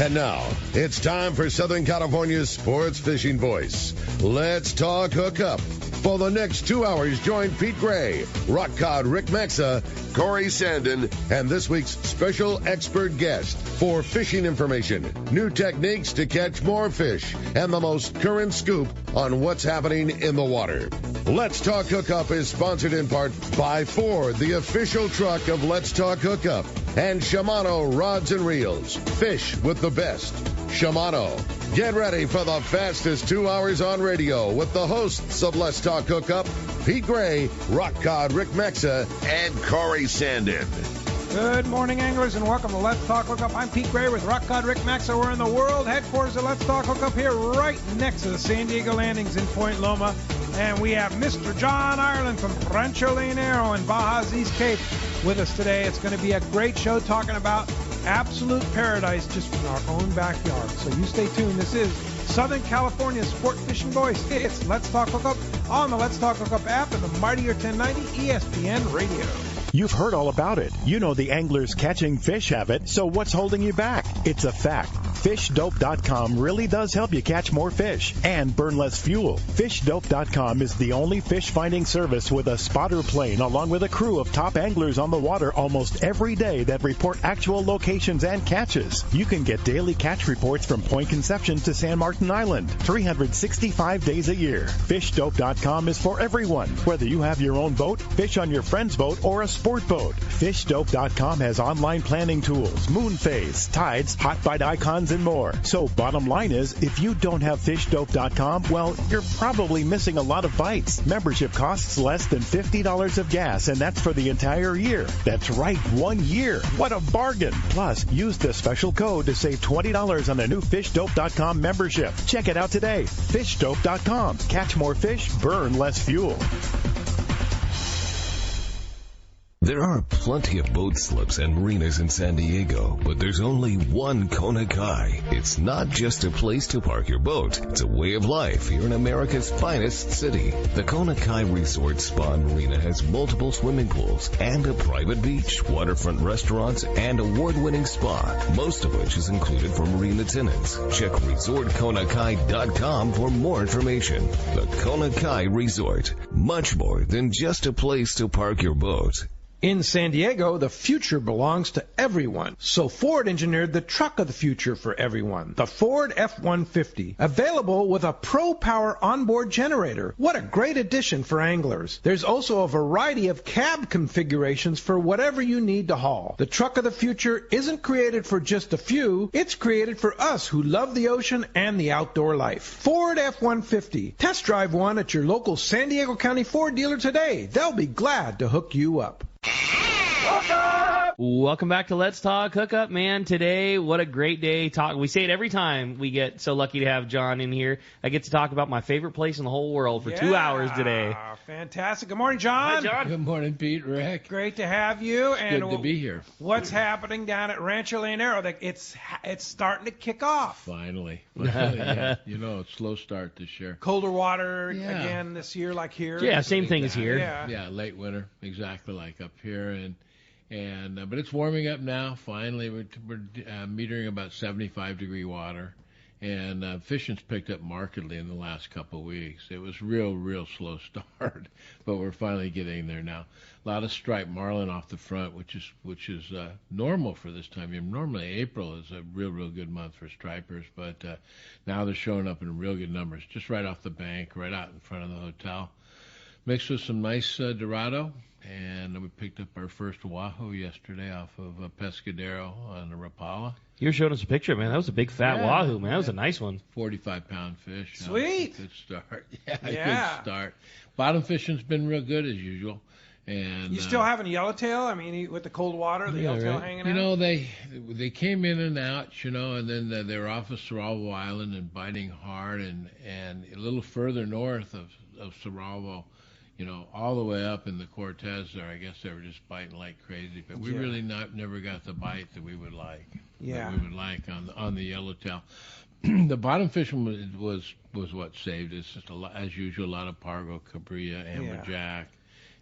And now, it's time for Southern California's sports fishing voice. Let's talk hookup. For the next 2 hours, join Pete Gray, Rock Cod Rick Maxa, Corey Sandin, and this week's special expert guest for fishing information, new techniques to catch more fish, and the most current scoop on what's happening in the water. Let's Talk Hookup is sponsored in part by Ford, the official truck of Let's Talk Hookup, and Shimano Rods and Reels. Fish with the best. Shimano. Get ready for the fastest 2 hours on radio with the hosts of Let's Talk Hookup, Pete Gray, Rock Cod Rick Maxa, and Corey Sandin. Good morning, anglers, and welcome to Let's Talk Hookup. I'm Pete Gray with Rock Cod Rick Maxa. We're in the world headquarters of Let's Talk Hookup here right next to the San Diego landings in Point Loma. And we have Mr. John Ireland from Rancho, Leonero in Baja's East Cape with us today. It's going to be a great show talking about absolute paradise just from our own backyard. So you stay tuned. This is Southern California's sport fishing voice. It's Let's Talk Hookup on the Let's Talk Hookup app and the mightier 1090 ESPN radio. You've heard all about it. You know the anglers catching fish have it, so what's holding you back? It's a fact. FishDope.com really does help you catch more fish and burn less fuel. FishDope.com is the only fish finding service with a spotter plane along with a crew of top anglers on the water almost every day that report actual locations and catches. You can get daily catch reports from Point Conception to San Martin Island, 365 days a year. FishDope.com is for everyone, whether you have your own boat, fish on your friend's boat, or a sport boat. FishDope.com has online planning tools, moon phase, tides, hot bite icons, and more. So bottom line is, if you don't have FishDope.com, well, you're probably missing a lot of bites. Membership costs less than $50 of gas, and that's for the entire year. That's right, 1 year. What a bargain. Plus, use the special code to save $20 on a new FishDope.com membership. Check it out today. FishDope.com. Catch more fish, burn less fuel. There are plenty of boat slips and marinas in San Diego, but there's only one Kona Kai. It's not just a place to park your boat. It's a way of life here in America's finest city. The Kona Kai Resort Spa and Marina has multiple swimming pools and a private beach, waterfront restaurants, and award-winning spa, most of which is included for marine attendants. Check ResortKonakai.com for more information. The Kona Kai Resort, much more than just a place to park your boat. In San Diego, the future belongs to everyone. So Ford engineered the truck of the future for everyone, the Ford F-150, available with a Pro Power onboard generator. What a great addition for anglers. There's also a variety of cab configurations for whatever you need to haul. The truck of the future isn't created for just a few. It's created for us who love the ocean and the outdoor life. Ford F-150. Test drive one at your local San Diego County Ford dealer today. They'll be glad to hook you up. Welcome back to Let's Talk Hookup, man. Today, what a great day. We say it every time we get so lucky to have John in here. I get to talk about my favorite place in the whole world for 2 hours today. Fantastic. Good morning, John. Hi, John. Good morning, Pete, Rick. Great to have you. And good to be here. What's happening down at Rancho Leonero? It's starting to kick off. Finally. Yeah. You know, it's slow start this year. Colder water again this year, like here. Yeah, same thing as here. Yeah, late winter, exactly like up here, but it's warming up now. Finally, we're metering about 75-degree water, and fishing's picked up markedly in the last couple of weeks. It was real slow start, but we're finally getting there now. A lot of striped marlin off the front, which is normal for this time. Normally April is a real good month for stripers, but now they're showing up in real good numbers, just right off the bank, right out in front of the hotel, mixed with some nice Dorado. And we picked up our first wahoo yesterday off of Pescadero on the Rapala. You were showing us a picture, man. That was a big fat wahoo, man. That was a nice one. 45-pound fish. Sweet. Good start. Good start. Bottom fishing's been real good as usual. And you still having yellowtail? I mean, with the cold water, the yellowtail hanging out? You know, they came in and out, and then they were off of Cerralvo Island and biting hard, and a little further north of Cerralvo, all the way up in the Cortez there, I guess they were just biting like crazy. But we really never got the bite that we would like. Yeah. That we would like on the yellowtail. The bottom fishing was what saved us. Just as usual, a lot of Pargo, Cabrilla, Amberjack.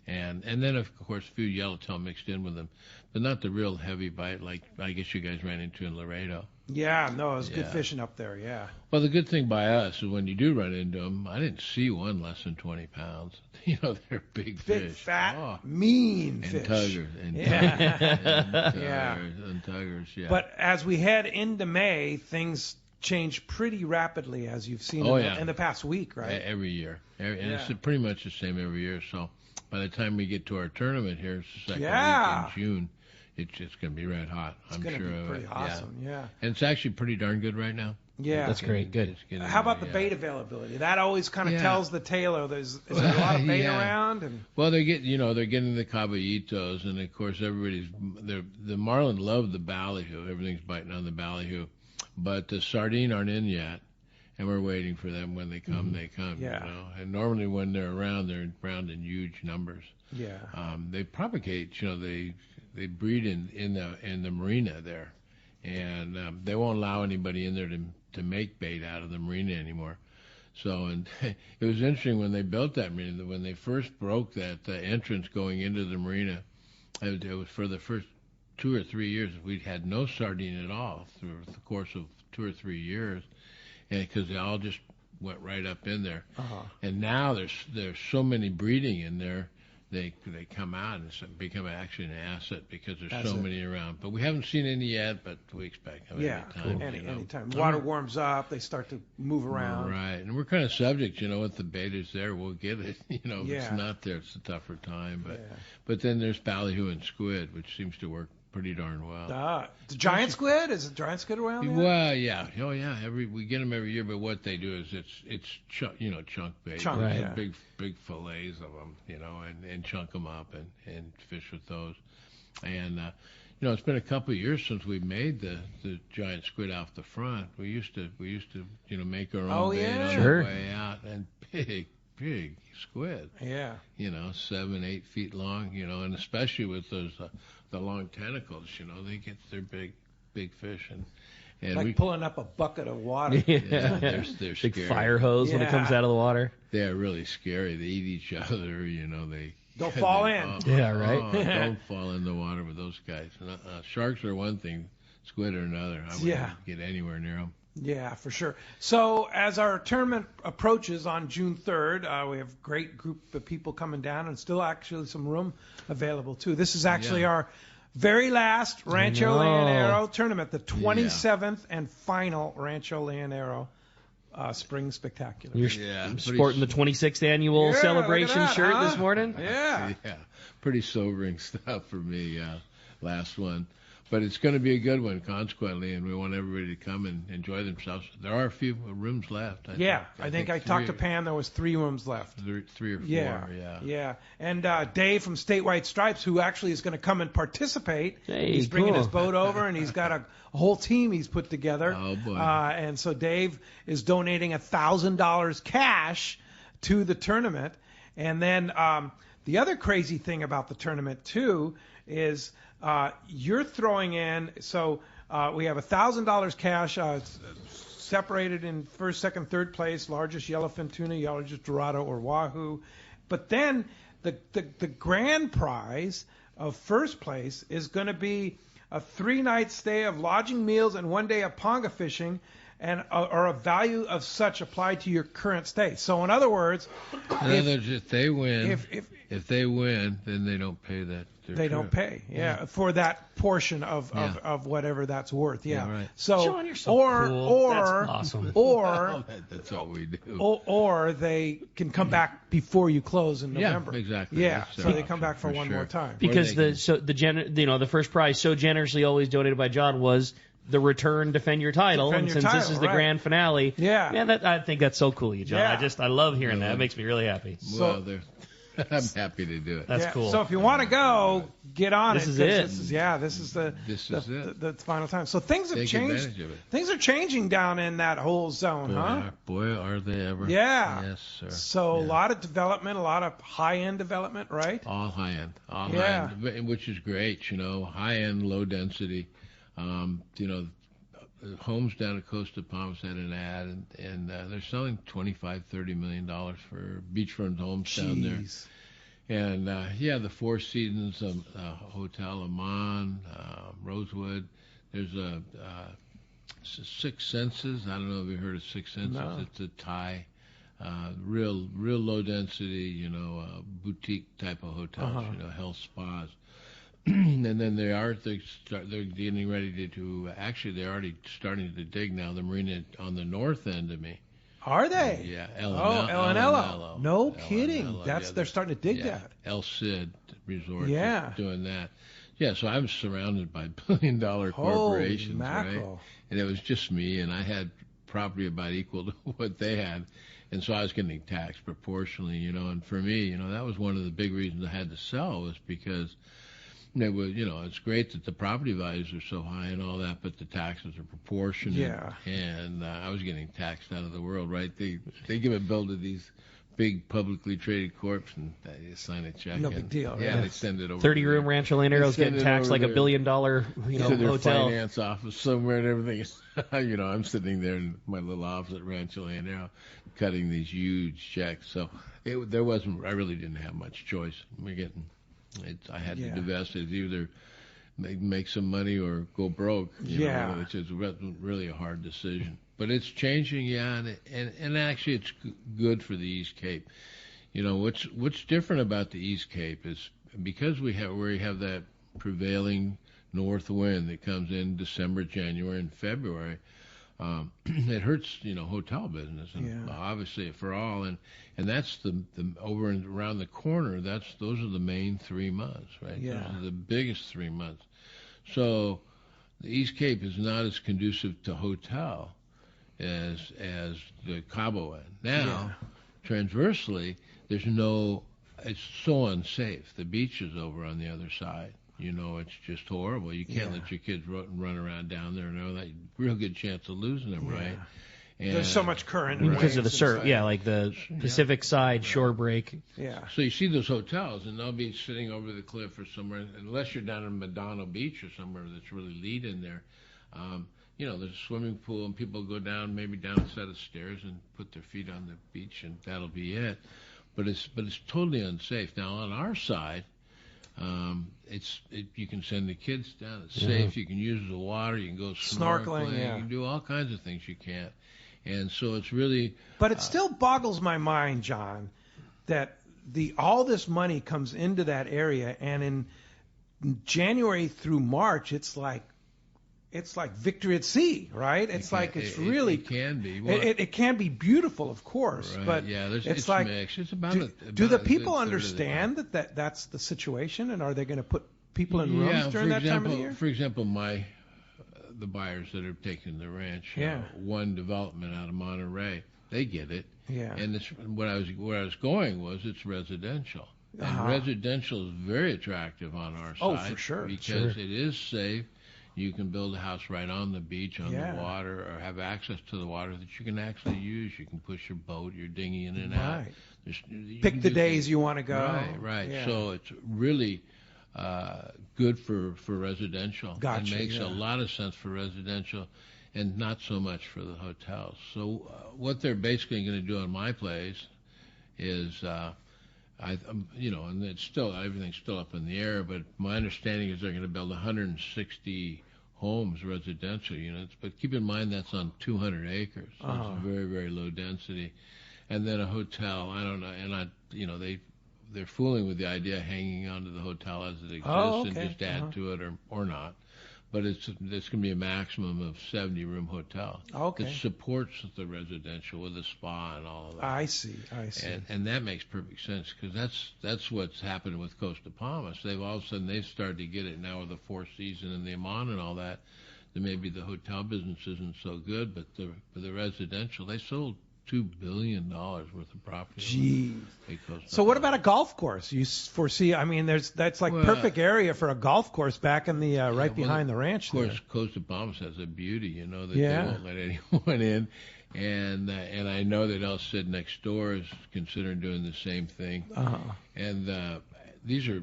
And then, of course, a few yellowtail mixed in with them. But not the real heavy bite like I guess you guys ran into in Laredo. Yeah, no, it was good fishing up there. Yeah. Well, the good thing by us is when you do run into them, I didn't see one less than 20 pounds. You know, they're big fish. Fat, mean and fish. Tuggers. And tuggers, yeah. But as we head into May, things change pretty rapidly, as you've seen in the past week, right? Every year. And it's pretty much the same every year. So by the time we get to our tournament here, it's the second week in June, it's going to be red hot. I'm sure. It's going to be pretty awesome, yeah. And it's actually pretty darn good right now. Yeah. That's great. Good. How about the bait availability? That always kind of tells the tale. Is there a lot of bait around? Well, they're getting the caballitos, and of course the marlin love the ballyhoo. Everything's biting on the ballyhoo, but the sardine aren't in yet, and we're waiting for them. When they come, they come. Yeah. You know? And normally when they're around in huge numbers. Yeah. They propagate. They breed in the marina there, and they won't allow anybody in there to make bait out of the marina anymore. So, and it was interesting when they built that marina, when they first broke that entrance going into the marina, it was for the first 2 or 3 years, we'd had no sardine at all through the course of 2 or 3 years, and because they all just went right up in there. And now there's so many breeding in there, they come out and become actually an asset because there's so many around. But we haven't seen any yet, but we expect them anytime. Water warms up, they start to move around. Right, and we're kind of subject, if the bait is there, we'll get it. If it's not there, it's a tougher time. But then there's ballyhoo and squid, which seems to work pretty darn well. The giant squid? Is it giant squid around there? Well, yeah. Oh, yeah. We get them every year, but what they do is it's chunk bait. Right. Big fillets of them, and chunk them up and fish with those. And it's been a couple of years since we made the giant squid off the front. We used to make our own bait on the way out, and big squid. Yeah. 7-8 feet long. And especially with those the long tentacles. They're big fish, and like pulling up a bucket of water. They're big scary. fire hose when it comes out of the water. They're really scary. They eat each other. They don't fall in. Don't fall in the water with those guys. Sharks are one thing, squid are another. I wouldn't get anywhere near them. Yeah, for sure. So as our tournament approaches on June 3rd, we have a great group of people coming down and still actually some room available too. This is actually our very last Rancho Leonero tournament, the 27th and final Rancho Leonero Spring Spectacular. You're sporting the 26th annual celebration shirt this morning? Yeah. Pretty sobering stuff for me, last one. But it's going to be a good one, consequently, and we want everybody to come and enjoy themselves. There are a few rooms left. I think I talked to Pam. There was 3 rooms left. 3 or 4, yeah. And Dave from Statewide Stripes, who actually is going to come and participate. Hey, he's bringing his boat over, and he's got a whole team he's put together. Oh, boy. And so Dave is donating $1,000 cash to the tournament. And then the other crazy thing about the tournament, too, is you're throwing in, so we have $1,000 cash separated in first, second, third place, largest yellowfin tuna, largest dorado or wahoo. But then the grand prize of first place is going to be a 3-night stay of lodging, meals, and 1 day of ponga fishing, and or a value of such applied to your current stay. So in other words, if they win, if they win, then they don't pay that. They don't pay, for that portion of whatever that's worth, right. So, John, you're so cool. That's awesome. Or that's what we do. Or they can come back before you close in November. Yeah, exactly. Yeah, so they come back for one more time. Because the first prize so generously always donated by John was the return defend your title, and since this is the grand finale, I think that's so cool, you John. Yeah. I love hearing that. It makes me really happy. Well, I'm happy to do it. That's cool. So if you want to go, get on this it. Is it. This is the final time. So things have changed. Advantage of it. Things are changing down in that whole zone, Boy, are they ever. Yeah. Yes, sir. So a lot of development, a lot of high-end development, right? All high-end. High-end, which is great, high-end, low density. Homes down at Costa Palms had an ad, and they're selling $25-30 million for beachfront homes down there. And the Four Seasons Hotel Amman, Rosewood. There's a Six Senses. I don't know if you heard of Six Senses. No. It's a Thai, real low density, boutique type of hotels, health spas. And then they're getting ready to actually they're already starting to dig now the marina on the north end of me. Are they? Yeah. El Anello. No kidding. They're starting to dig that. El Cid Resort. Yeah. Is doing that. Yeah, so I'm surrounded by billion-dollar corporations, right? And it was just me, and I had property about equal to what they had, and so I was getting taxed proportionally, And for me, that was one of the big reasons I had to sell was because they were, it's great that the property values are so high and all that, but the taxes are proportionate. Yeah. And I was getting taxed out of the world, right? They give a bill to these big publicly traded corps and they sign a check. No big deal. Yeah, right? they send it over. 30-room Rancho Leonero's getting taxed like $1 billion, to their hotel. finance office somewhere and everything. I'm sitting there in my little office at Rancho Leonero cutting these huge checks. So I really didn't have much choice. I had to divest it. Either make some money or go broke. Which is really a hard decision. But it's changing, and actually it's good for the East Cape. What's different about the East Cape is because we have that prevailing north wind that comes in December, January, and February. It hurts, hotel business, and obviously for all, and that's the over and around the corner. Those are the main 3 months, right? Yeah. Those are the biggest 3 months. So the East Cape is not as conducive to hotel as the Cabo end. Now, transversely, it's so unsafe. The beach is over on the other side. It's just horrible. You can't let your kids run around down there and all that. Real good chance of losing them, right? And there's so much current. Because of the surf, like the Pacific side shore break. Yeah. So you see those hotels, and they'll be sitting over the cliff or somewhere, unless you're down in Madonna Beach or somewhere that's really lead in there. There's a swimming pool, and people go down a set of stairs and put their feet on the beach, and that'll be it. But it's totally unsafe. Now on our side, you can send the kids down. It's safe. You can use the water. You can go snorkeling. You can do all kinds of things you can't. And so it's really. But it still boggles my mind, John, that all this money comes into that area, and in January through March, it's like victory at sea, right? It can be. It can be beautiful, of course, right, but it's like mixed. It's about do the people understand that that's the situation, and are they going to put people in rooms during that time of the year? For example, the buyers that are taking the ranch, one development out of Monterey, they get it. Yeah. And where I was going was it's residential. And residential is very attractive on our side. Oh, for sure. Because it is safe. You can build a house right on the beach, on the water, or have access to the water that you can actually use. You can push your boat, your dinghy in and out. Pick the days you want to go. Right. Yeah. So it's really good for residential. Gotcha. It makes a lot of sense for residential and not so much for the hotels. So what they're basically going to do on my place is and it's still, everything's still up in the air, but my understanding is they're going to build 160 homes, residential units, but keep in mind that's on 200 acres. So it's very, very low density. And then a hotel, I don't know, and they're fooling with the idea of hanging on to the hotel as it exists and just add to it or not. But it's going to be a maximum of 70-room hotel. Okay. It supports the residential with a spa and all of that. I see. And that makes perfect sense because that's what's happened with Costa Palmas. All of a sudden they've started to get it now with the Four Seasons and the Amman and all that. Then maybe the hotel business isn't so good, but the residential, they sold $2 billion worth of property. Gee. So what about a golf course? You foresee? I mean, that's perfect area for a golf course back in the behind the ranch. Of course, Costa Palmas has a beauty, that they won't let anyone in, and I know that El Cid next door is considering doing the same thing. And these are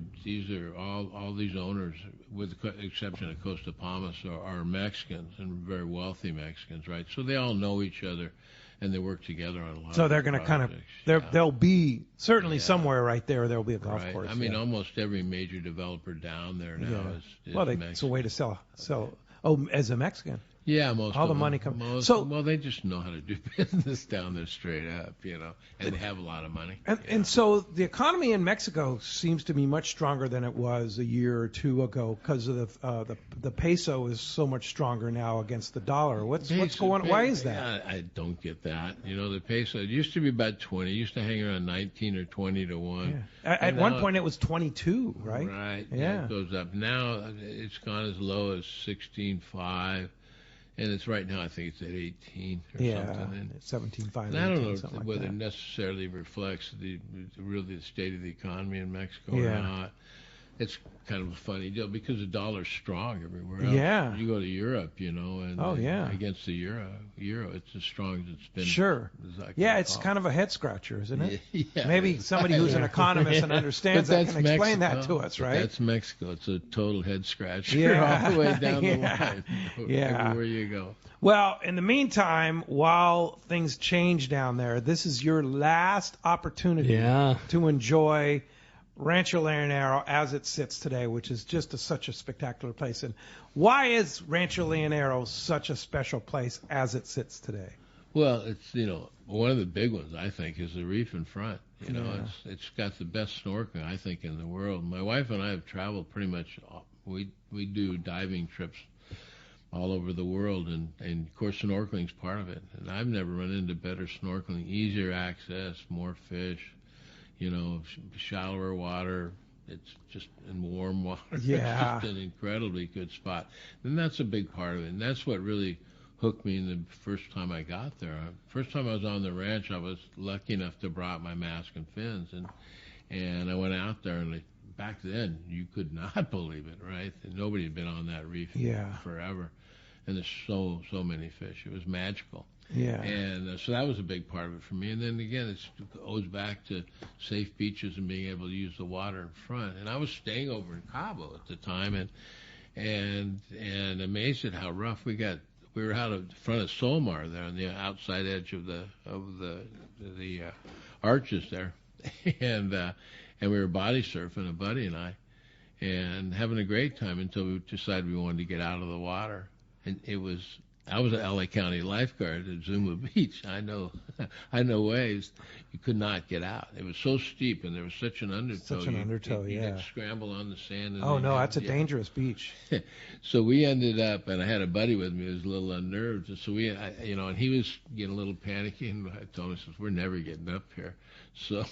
all these owners, with the exception of Costa Palmas, are Mexicans and very wealthy Mexicans, right? So they all know each other. And they work together on a lot. So they're going to kind of there'll be certainly somewhere right there. There'll be a golf course. I mean, almost every major developer down there now is it's a way to sell. Oh, as a Mexican. Yeah, most all of the them. money comes. Well, they just know how to do business down there straight up, and they have a lot of money. And so the economy in Mexico seems to be much stronger than it was a year or two ago because of the peso is so much stronger now against the dollar. What's going on? Why is that? I don't get that. The peso, it used to be about 20. It used to hang around 19 or 20 to 1. Yeah. At one point it was 22, right? Right. Yeah. It goes up. Now it's gone as low as 16.5. And it's right now, I think it's at 18 or something. 17.5. And I don't know like whether that. it necessarily reflects really the state of the economy in Mexico or not. It's kind of a funny deal because the dollar's strong everywhere else. Yeah. You go to Europe, and against the euro, it's as strong as it's been. Sure. It's kind of a head scratcher, isn't it? Yeah. Maybe somebody who's an economist and understands that can explain that to us, right? That's Mexico. It's a total head scratcher all the way down the line. Everywhere you go. Well, in the meantime, while things change down there, this is your last opportunity to enjoy Rancho Leonero as it sits today, which is just such a spectacular place. And why is Rancho Leonero such a special place as it sits today? Well, it's one of the big ones I think is the reef in front. It's got the best snorkeling I think in the world. My wife and I have traveled pretty much. We do diving trips all over the world, and of course snorkeling's part of it. And I've never run into better snorkeling, easier access, more fish. Shallower water. It's just in warm water. Yeah. It's just an incredibly good spot. And that's a big part of it. And that's what really hooked me the first time I got there. First time I was on the ranch, I was lucky enough to brought my mask and fins. And I went out there, and back then, you could not believe it, right? Nobody had been on that reef forever. And there's so many fish. It was magical. Yeah. And so that was a big part of it for me. And then again, it goes back to safe beaches and being able to use the water in front. And I was staying over in Cabo at the time, and amazed at how rough we got. We were out in front of Solmar there on the outside edge of the arches there, and we were body surfing, a buddy and I, and having a great time until we decided we wanted to get out of the water. And I was an LA County lifeguard at Zuma Beach. I know waves. You could not get out. It was so steep, and there was such an undertow. You could scramble on the sand. And that's a dangerous beach. So we ended up, and I had a buddy with me who was a little unnerved. So and he was getting a little panicky, and I told him, we're never getting up here. So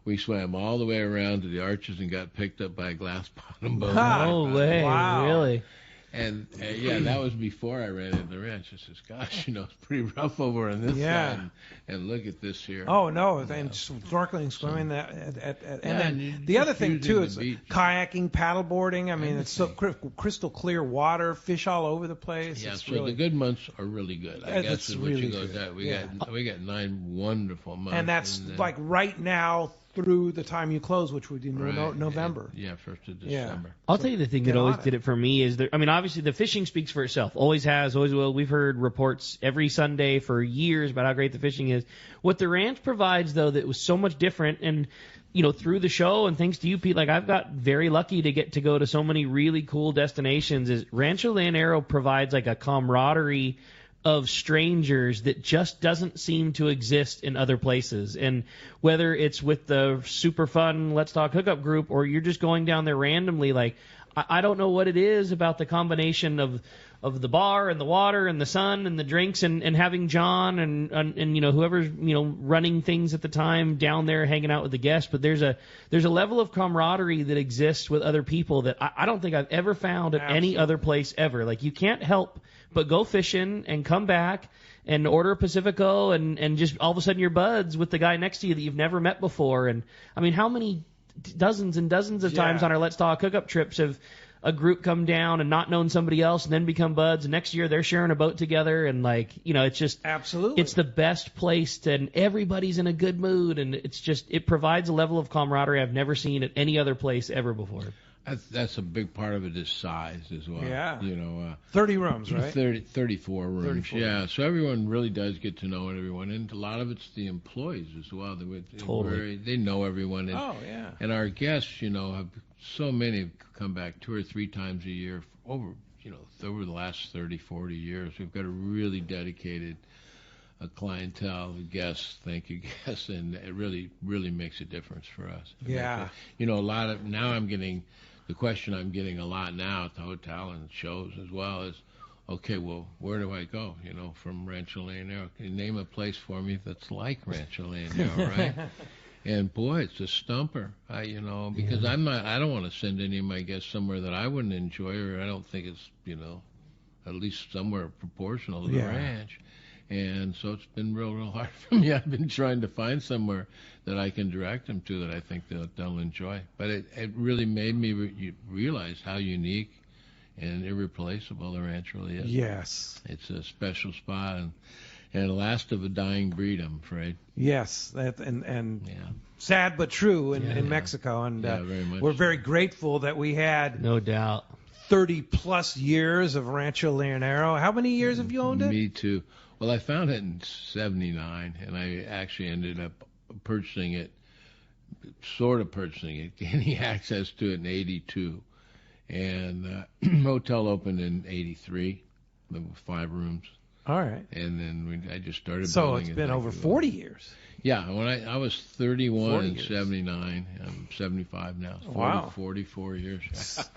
we swam all the way around to the arches and got picked up by a glass bottom boat. No way, wow. Really? And that was before I ran into the ranch. I says, gosh, it's pretty rough over on this side. And look at this here. Oh, no. And snorkeling, swimming. And then the other thing, too, is kayaking, paddleboarding. I mean, it's so crystal clear water, fish all over the place. Yeah, so the good months are really good. I guess is what really you go that. We got 9 wonderful months. And that's like right now through the time you close, which would be November. Yeah, 1st of December. I'll tell you the thing that always did it for me is obviously the fishing speaks for itself. Always has, always will. We've heard reports every Sunday for years about how great the fishing is. What the ranch provides, though, that was so much different, and through the show and thanks to you, Pete, I've got very lucky to get to go to so many really cool destinations. Is Rancho Leonero provides a camaraderie of strangers that just doesn't seem to exist in other places. And whether it's with the super fun Let's Talk Hookup group or you're just going down there randomly, I don't know what it is about the combination of the bar and the water and the sun and the drinks and having John and whoever's running things at the time down there hanging out with the guests. But there's a level of camaraderie that exists with other people that I don't think I've ever found at any other place ever. You can't help but go fishing and come back and order a Pacifico and just all of a sudden you're buds with the guy next to you that you've never met before. And I mean, how many dozens and dozens of times on our Let's Talk Hookup trips have a group come down and not known somebody else and then become buds, and next year they're sharing a boat together, and it's just absolutely, it's the best place and everybody's in a good mood, and it provides a level of camaraderie I've never seen at any other place ever before. That's a big part of it is size as well. Yeah. 30 rooms, right? 34 rooms. 34. Yeah. So everyone really does get to know everyone, and a lot of it's the employees as well. They know everyone. And our guests, have so many come back 2 or 3 times a year over over the last 30, 40 years, we've got a really dedicated clientele, guests, thank you guests, and it really, really makes a difference for us. Yeah. Now I'm getting, the question I'm getting a lot now at the hotel and shows as well is, okay, well, where do I go, from Rancho Leonero? Can you name a place for me that's like Rancho Leonero, right? And boy, it's a stumper, because I don't want to send any of my guests somewhere that I wouldn't enjoy, or I don't think it's, at least somewhere proportional to the ranch. And so it's been real hard for me. I've been trying to find somewhere that I can direct them to that I think they'll enjoy. But it really made me realize how unique and irreplaceable the ranch really is. Yes. It's a special spot and the last of a dying breed, I'm afraid. Yes, and sad but true in Mexico. And very much we're very grateful that we had, no doubt, 30-plus years of Rancho Leonero. How many years have you owned it? Me too. Well, I found it in 79, and I actually ended up purchasing it, gaining access to it in 82. And hotel opened in 83 with 5 rooms. All right. And then I just started so building it. So it's been over 40 years. Yeah, when I was 31 in 79. I'm 75 now. 44 years.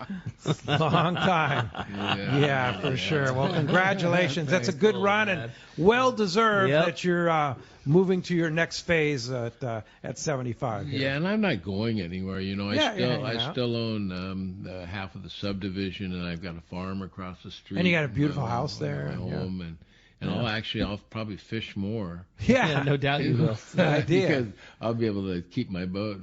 Long time. Yeah, for sure. Well, congratulations. That's a good run and well-deserved that you're moving to your next phase at 75. Here. Yeah, and I'm not going anywhere. I still own half of the subdivision, and I've got a farm across the street. And you got a beautiful house there. My home, and I'll probably fish more. Yeah, no doubt you will. Good idea. Because I'll be able to keep my boat.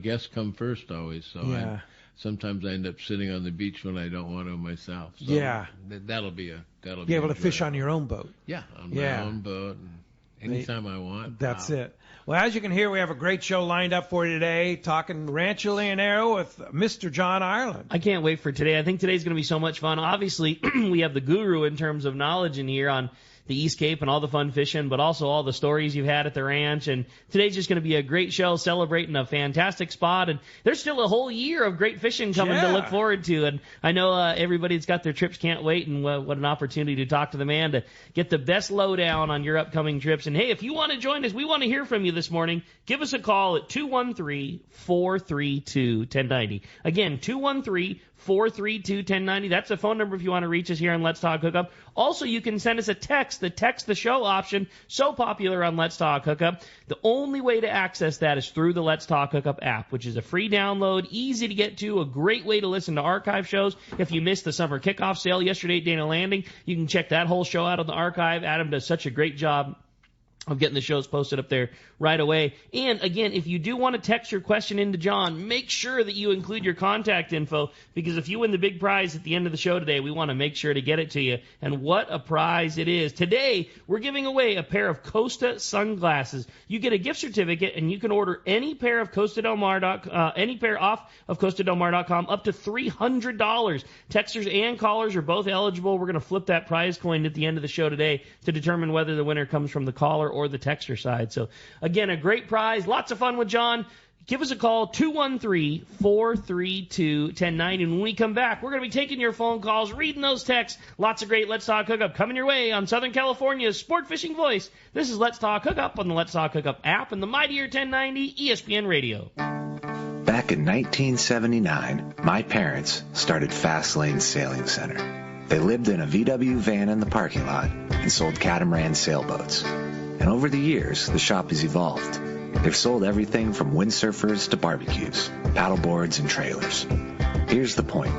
Guests come first always. So sometimes I end up sitting on the beach when I don't want to myself. So that'll be be able to fish on your own boat. Yeah, on my own boat, and anytime I want. That's it. Well, as you can hear, we have a great show lined up for you today, talking Rancho Leonero with Mr. John Ireland. I can't wait for today. I think today's going to be so much fun. Obviously, we have the guru in terms of knowledge in here on the East Cape and all the fun fishing, but also all the stories you've had at the ranch. And today's just going to be a great show celebrating a fantastic spot. And there's still a whole year of great fishing coming to look forward to. And I know everybody that's got their trips can't wait. And what an opportunity to talk to the man to get the best lowdown on your upcoming trips. And hey, if you want to join us, we want to hear from you this morning. Give us a call at 213-432-1090. Again, 213-432-1090. That's the phone number if you want to reach us here on Let's Talk Hookup. Also, you can send us a text, the text the show option, so popular on Let's Talk Hookup. The only way to access that is through the Let's Talk Hookup app, which is a free download, easy to get to, a great way to listen to archive shows. If you missed the summer kickoff sale yesterday at Dana Landing, you can check that whole show out on the archive. Adam does such a great job of getting the shows posted up there right away. And again, if you do want to text your question into John, make sure that you include your contact info, because if you win the big prize at the end of the show today, we want to make sure to get it to you. And what a prize it is. Today, we're giving away a pair of Costa sunglasses. You get a gift certificate, and you can order any pair of any pair off of CostaDelMar.com up to $300. Texters and callers are both eligible. We're going to flip that prize coin at the end of the show today to determine whether the winner comes from the caller or the texter side. So, again, a great prize. Lots of fun with John. Give us a call, 213-432-1090. And when we come back, we're going to be taking your phone calls, reading those texts. Lots of great Let's Talk Hookup coming your way on Southern California's sport fishing voice. This is Let's Talk Hookup on the Let's Talk Hookup app and the Mightier 1090 ESPN Radio. Back in 1979, my parents started Fast Lane Sailing Center. They lived in a VW van in the parking lot and sold catamaran sailboats. And over the years, the shop has evolved. They've sold everything from windsurfers to barbecues, paddleboards, and trailers. Here's the point.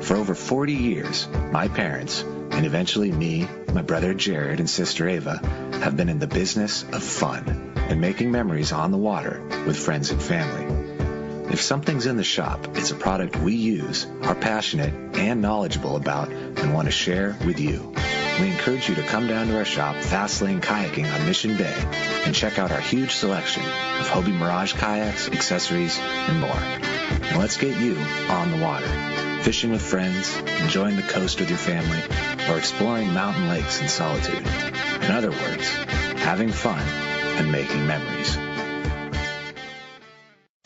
For over 40 years, my parents, and eventually me, my brother Jared, and sister Ava, have been in the business of fun and making memories on the water with friends and family. If something's in the shop, it's a product we use, are passionate and knowledgeable about, and want to share with you. We encourage you to come down to our shop, Fast Lane Kayaking on Mission Bay, and check out our huge selection of Hobie Mirage kayaks, accessories, and more. And let's get you on the water, fishing with friends, enjoying the coast with your family, or exploring mountain lakes in solitude. In other words, having fun and making memories.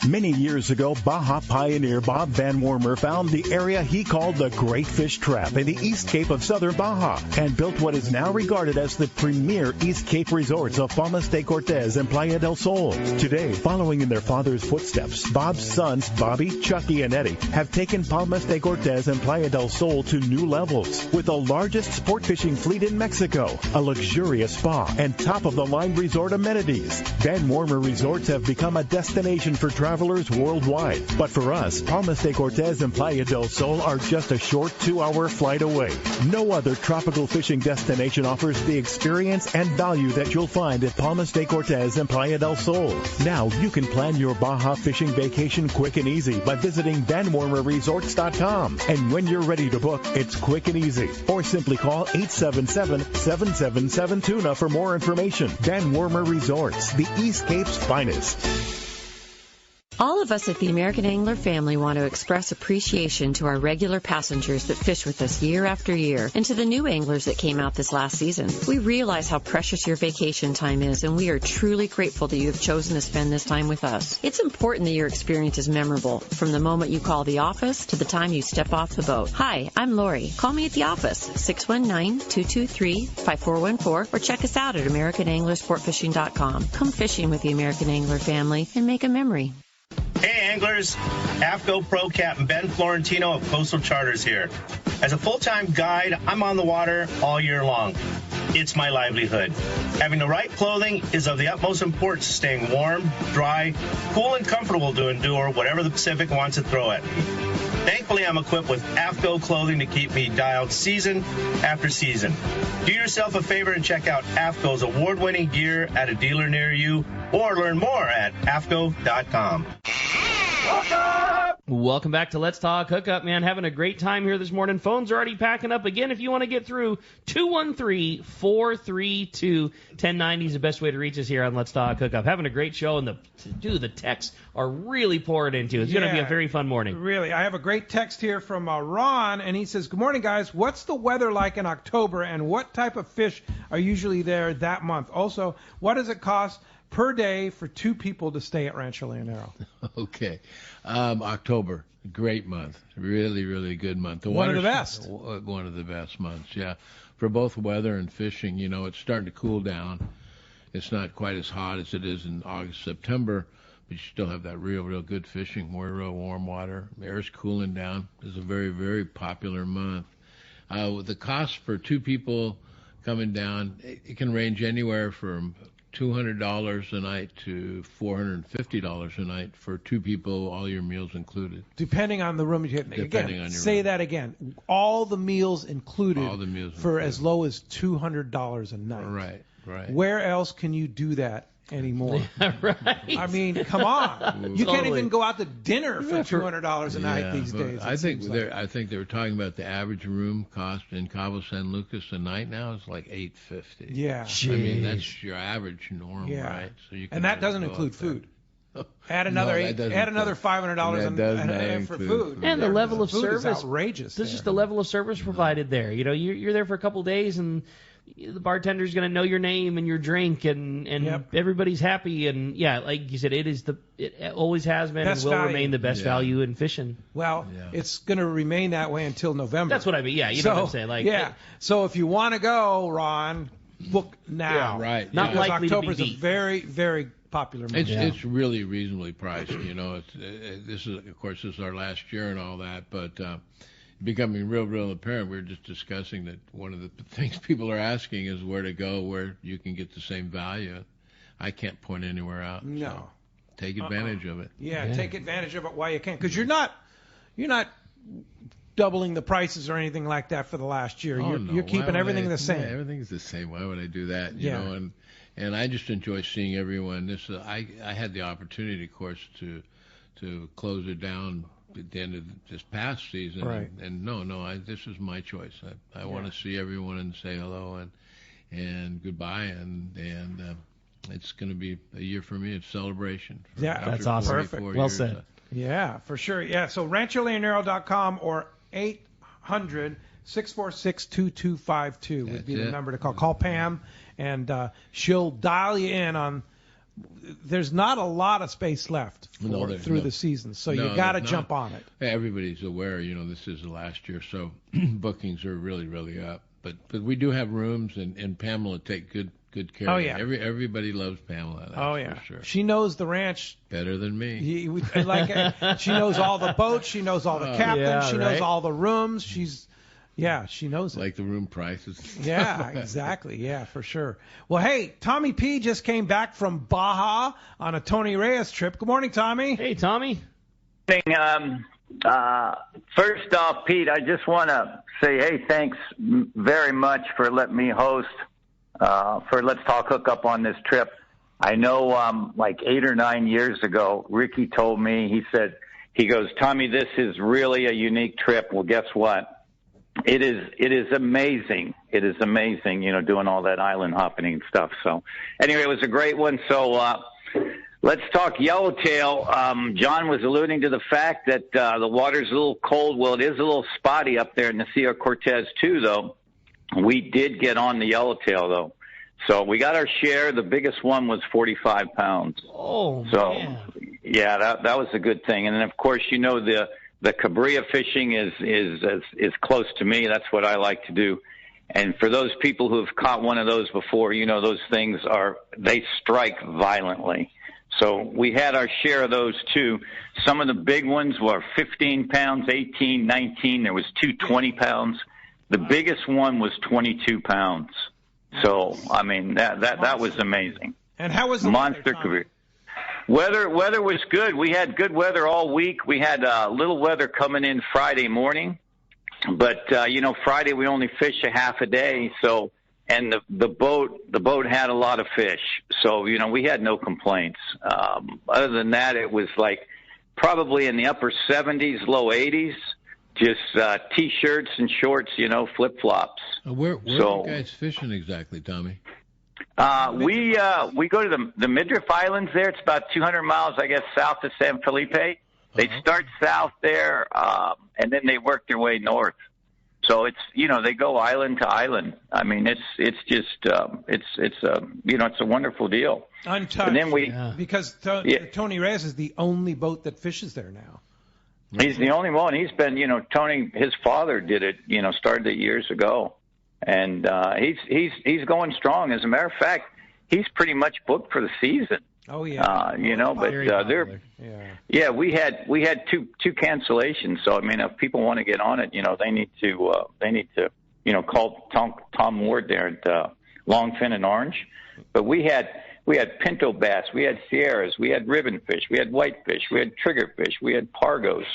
Many years ago, Baja pioneer Bob Van Wormer found the area he called the Great Fish Trap in the East Cape of southern Baja and built what is now regarded as the premier East Cape resorts of Palmas de Cortez and Playa del Sol. Today, following in their father's footsteps, Bob's sons, Bobby, Chucky, and Eddie, have taken Palmas de Cortez and Playa del Sol to new levels with the largest sport fishing fleet in Mexico, a luxurious spa, and top-of-the-line resort amenities. Van Wormer Resorts have become a destination for travelers worldwide. But for us, Palmas de Cortez and Playa del Sol are just a short 2-hour flight away. No other tropical fishing destination offers the experience and value that you'll find at Palmas de Cortez and Playa del Sol. Now you can plan your Baja fishing vacation quick and easy by visiting VanWormerResorts.com. And when you're ready to book, it's quick and easy. Or simply call 877-777-TUNA for more information. Van Wormer Resorts, the East Cape's finest. All of us at the American Angler family want to express appreciation to our regular passengers that fish with us year after year and to the new anglers that came out this last season. We realize how precious your vacation time is, and we are truly grateful that you have chosen to spend this time with us. It's important that your experience is memorable, from the moment you call the office to the time you step off the boat. Hi, I'm Lori. Call me at the office, 619-223-5414, or check us out at AmericanAnglerSportFishing.com. Come fishing with the American Angler family and make a memory. Hey anglers, AFCO Pro Captain Ben Florentino of Coastal Charters here. As a full-time guide, I'm on the water all year long. It's my livelihood. Having the right clothing is of the utmost importance to staying warm, dry, cool, and comfortable to endure whatever the Pacific wants to throw at me. Thankfully, I'm equipped with AFCO clothing to keep me dialed season after season. Do yourself a favor and check out AFCO's award-winning gear at a dealer near you, or learn more at AFCO.com. Welcome back to Let's Talk Hookup, man. Having a great time here this morning. Phones are already packing up. Again, if you want to get through, 213-432-1090 is the best way to reach us here on Let's Talk Hookup. Having a great show, and the texts are really pouring into it. It's going to be a very fun morning. Really. I have a great text here from Ron, and he says, good morning, guys. What's the weather like in October, and what type of fish are usually there that month? Also, what does it cost per day for 2 people to stay at Rancho Leonero? Okay. October, great month. Really, really good month. One of the best. One of the best months, yeah. For both weather and fishing, it's starting to cool down. It's not quite as hot as it is in August, September, but you still have that real good fishing, real warm water. The air's cooling down. It's a very, very popular month. The cost for 2 people coming down, it can range anywhere from $200 a night to $450 a night for 2 people, all your meals included. Depending on the room you get. Depending on your room. That again. All the meals included. All the meals for included. As low as $200 a night. Right. Where else can you do that anymore? Right. I mean, come on. You can't even go out to dinner for $200 a night these days. I think they were talking about the average room cost in Cabo San Lucas a night now is like $850. Yeah. Jeez. I mean, that's your average norm, right? So you can, and that doesn't include food. Add another $500 for food. And the level of service is outrageous. This is the level of service provided there. You're there for a couple of days, and the bartender's going to know your name and your drink, and everybody's happy. And like you said, it always has been best and will remain the best value in fishing. Well, it's going to remain that way until November. That's what I mean. Yeah, you know what I'm saying. So if you want to go, Ron, book now. Yeah, right. Not likely October's to be beat. a very, very popular month. It's really reasonably priced. This is our last year and all that, but becoming real apparent. We were just discussing that one of the things people are asking is where to go, where you can get the same value. I can't point anywhere out. No. So take advantage of it. Yeah, take advantage of it while you can, because you're not doubling the prices or anything like that for the last year. You're keeping everything the same. Yeah, everything's the same. Why would I do that? You know, and I just enjoy seeing everyone. I had the opportunity, of course, to close it down at the end of this past season. Right. And this is my choice. I want to see everyone and say hello and goodbye, and it's going to be a year for me of celebration. That's awesome. Perfect. Well said. Yeah, for sure. Yeah, so RanchoLeonero.com or 800-646-2252 would be the number to call. Call Pam, and she'll dial you in on there's not a lot of space left through the season, so you got to jump on it. Everybody's aware, this is the last year, so bookings are really, really up. But we do have rooms, and Pamela take good care. Oh, yeah. Everybody loves Pamela. That's for sure. She knows the ranch better than me. She knows all the boats. She knows all the captains. She knows all the rooms. She knows it. Like the room prices. Yeah, exactly. Yeah, for sure. Well, hey, Tommy P just came back from Baja on a Tony Reyes trip. Good morning, Tommy. Hey, Tommy. First off, Pete, I just want to say, hey, thanks very much for letting me host for Let's Talk Hookup on this trip. I know like 8 or 9 years ago, Ricky told me, he goes, Tommy, this is really a unique trip. Well, guess what? It is amazing. It is amazing, doing all that island hopping and stuff. So anyway, it was a great one. So let's talk yellowtail. John was alluding to the fact that the water's a little cold. Well, it is a little spotty up there in the Sierra Cortez too, though. We did get on the yellowtail, though. So we got our share. The biggest one was 45 pounds. Oh, so, man. Yeah, that was a good thing. And then, of course, the Cabrilla fishing is close to me. That's what I like to do. And for those people who have caught one of those before, those things they strike violently. So we had our share of those too. Some of the big ones were 15 pounds, 18, 19. There was 20 pounds. The biggest one was 22 pounds. So, I mean, that was amazing. And how was the monster career? Weather was good. We had good weather all week. We had little weather coming in Friday morning, but Friday we only fished a half a day. So, and the boat had a lot of fish. So, we had no complaints. Other than that, it was like probably in the upper 70s, low 80s. Just T-shirts and shorts, flip-flops. Where are you guys fishing exactly, Tommy? We go to the Midriff Islands there. It's about 200 miles, I guess, south of San Felipe. They start south there, and then they work their way north. So it's they go island to island. I mean, it's just it's a wonderful deal. Untouched. And then because Tony Reyes is the only boat that fishes there now. He's the only one. He's been, Tony, his father did it, started it years ago. And he's going strong. As a matter of fact, he's pretty much booked for the season. Oh yeah. But we had two cancellations. So I mean, if people want to get on it, they need to call Tom Ward there at Longfin and Orange. But we had pinto bass, we had sierras, we had ribbonfish, we had whitefish, we had triggerfish, we had pargos.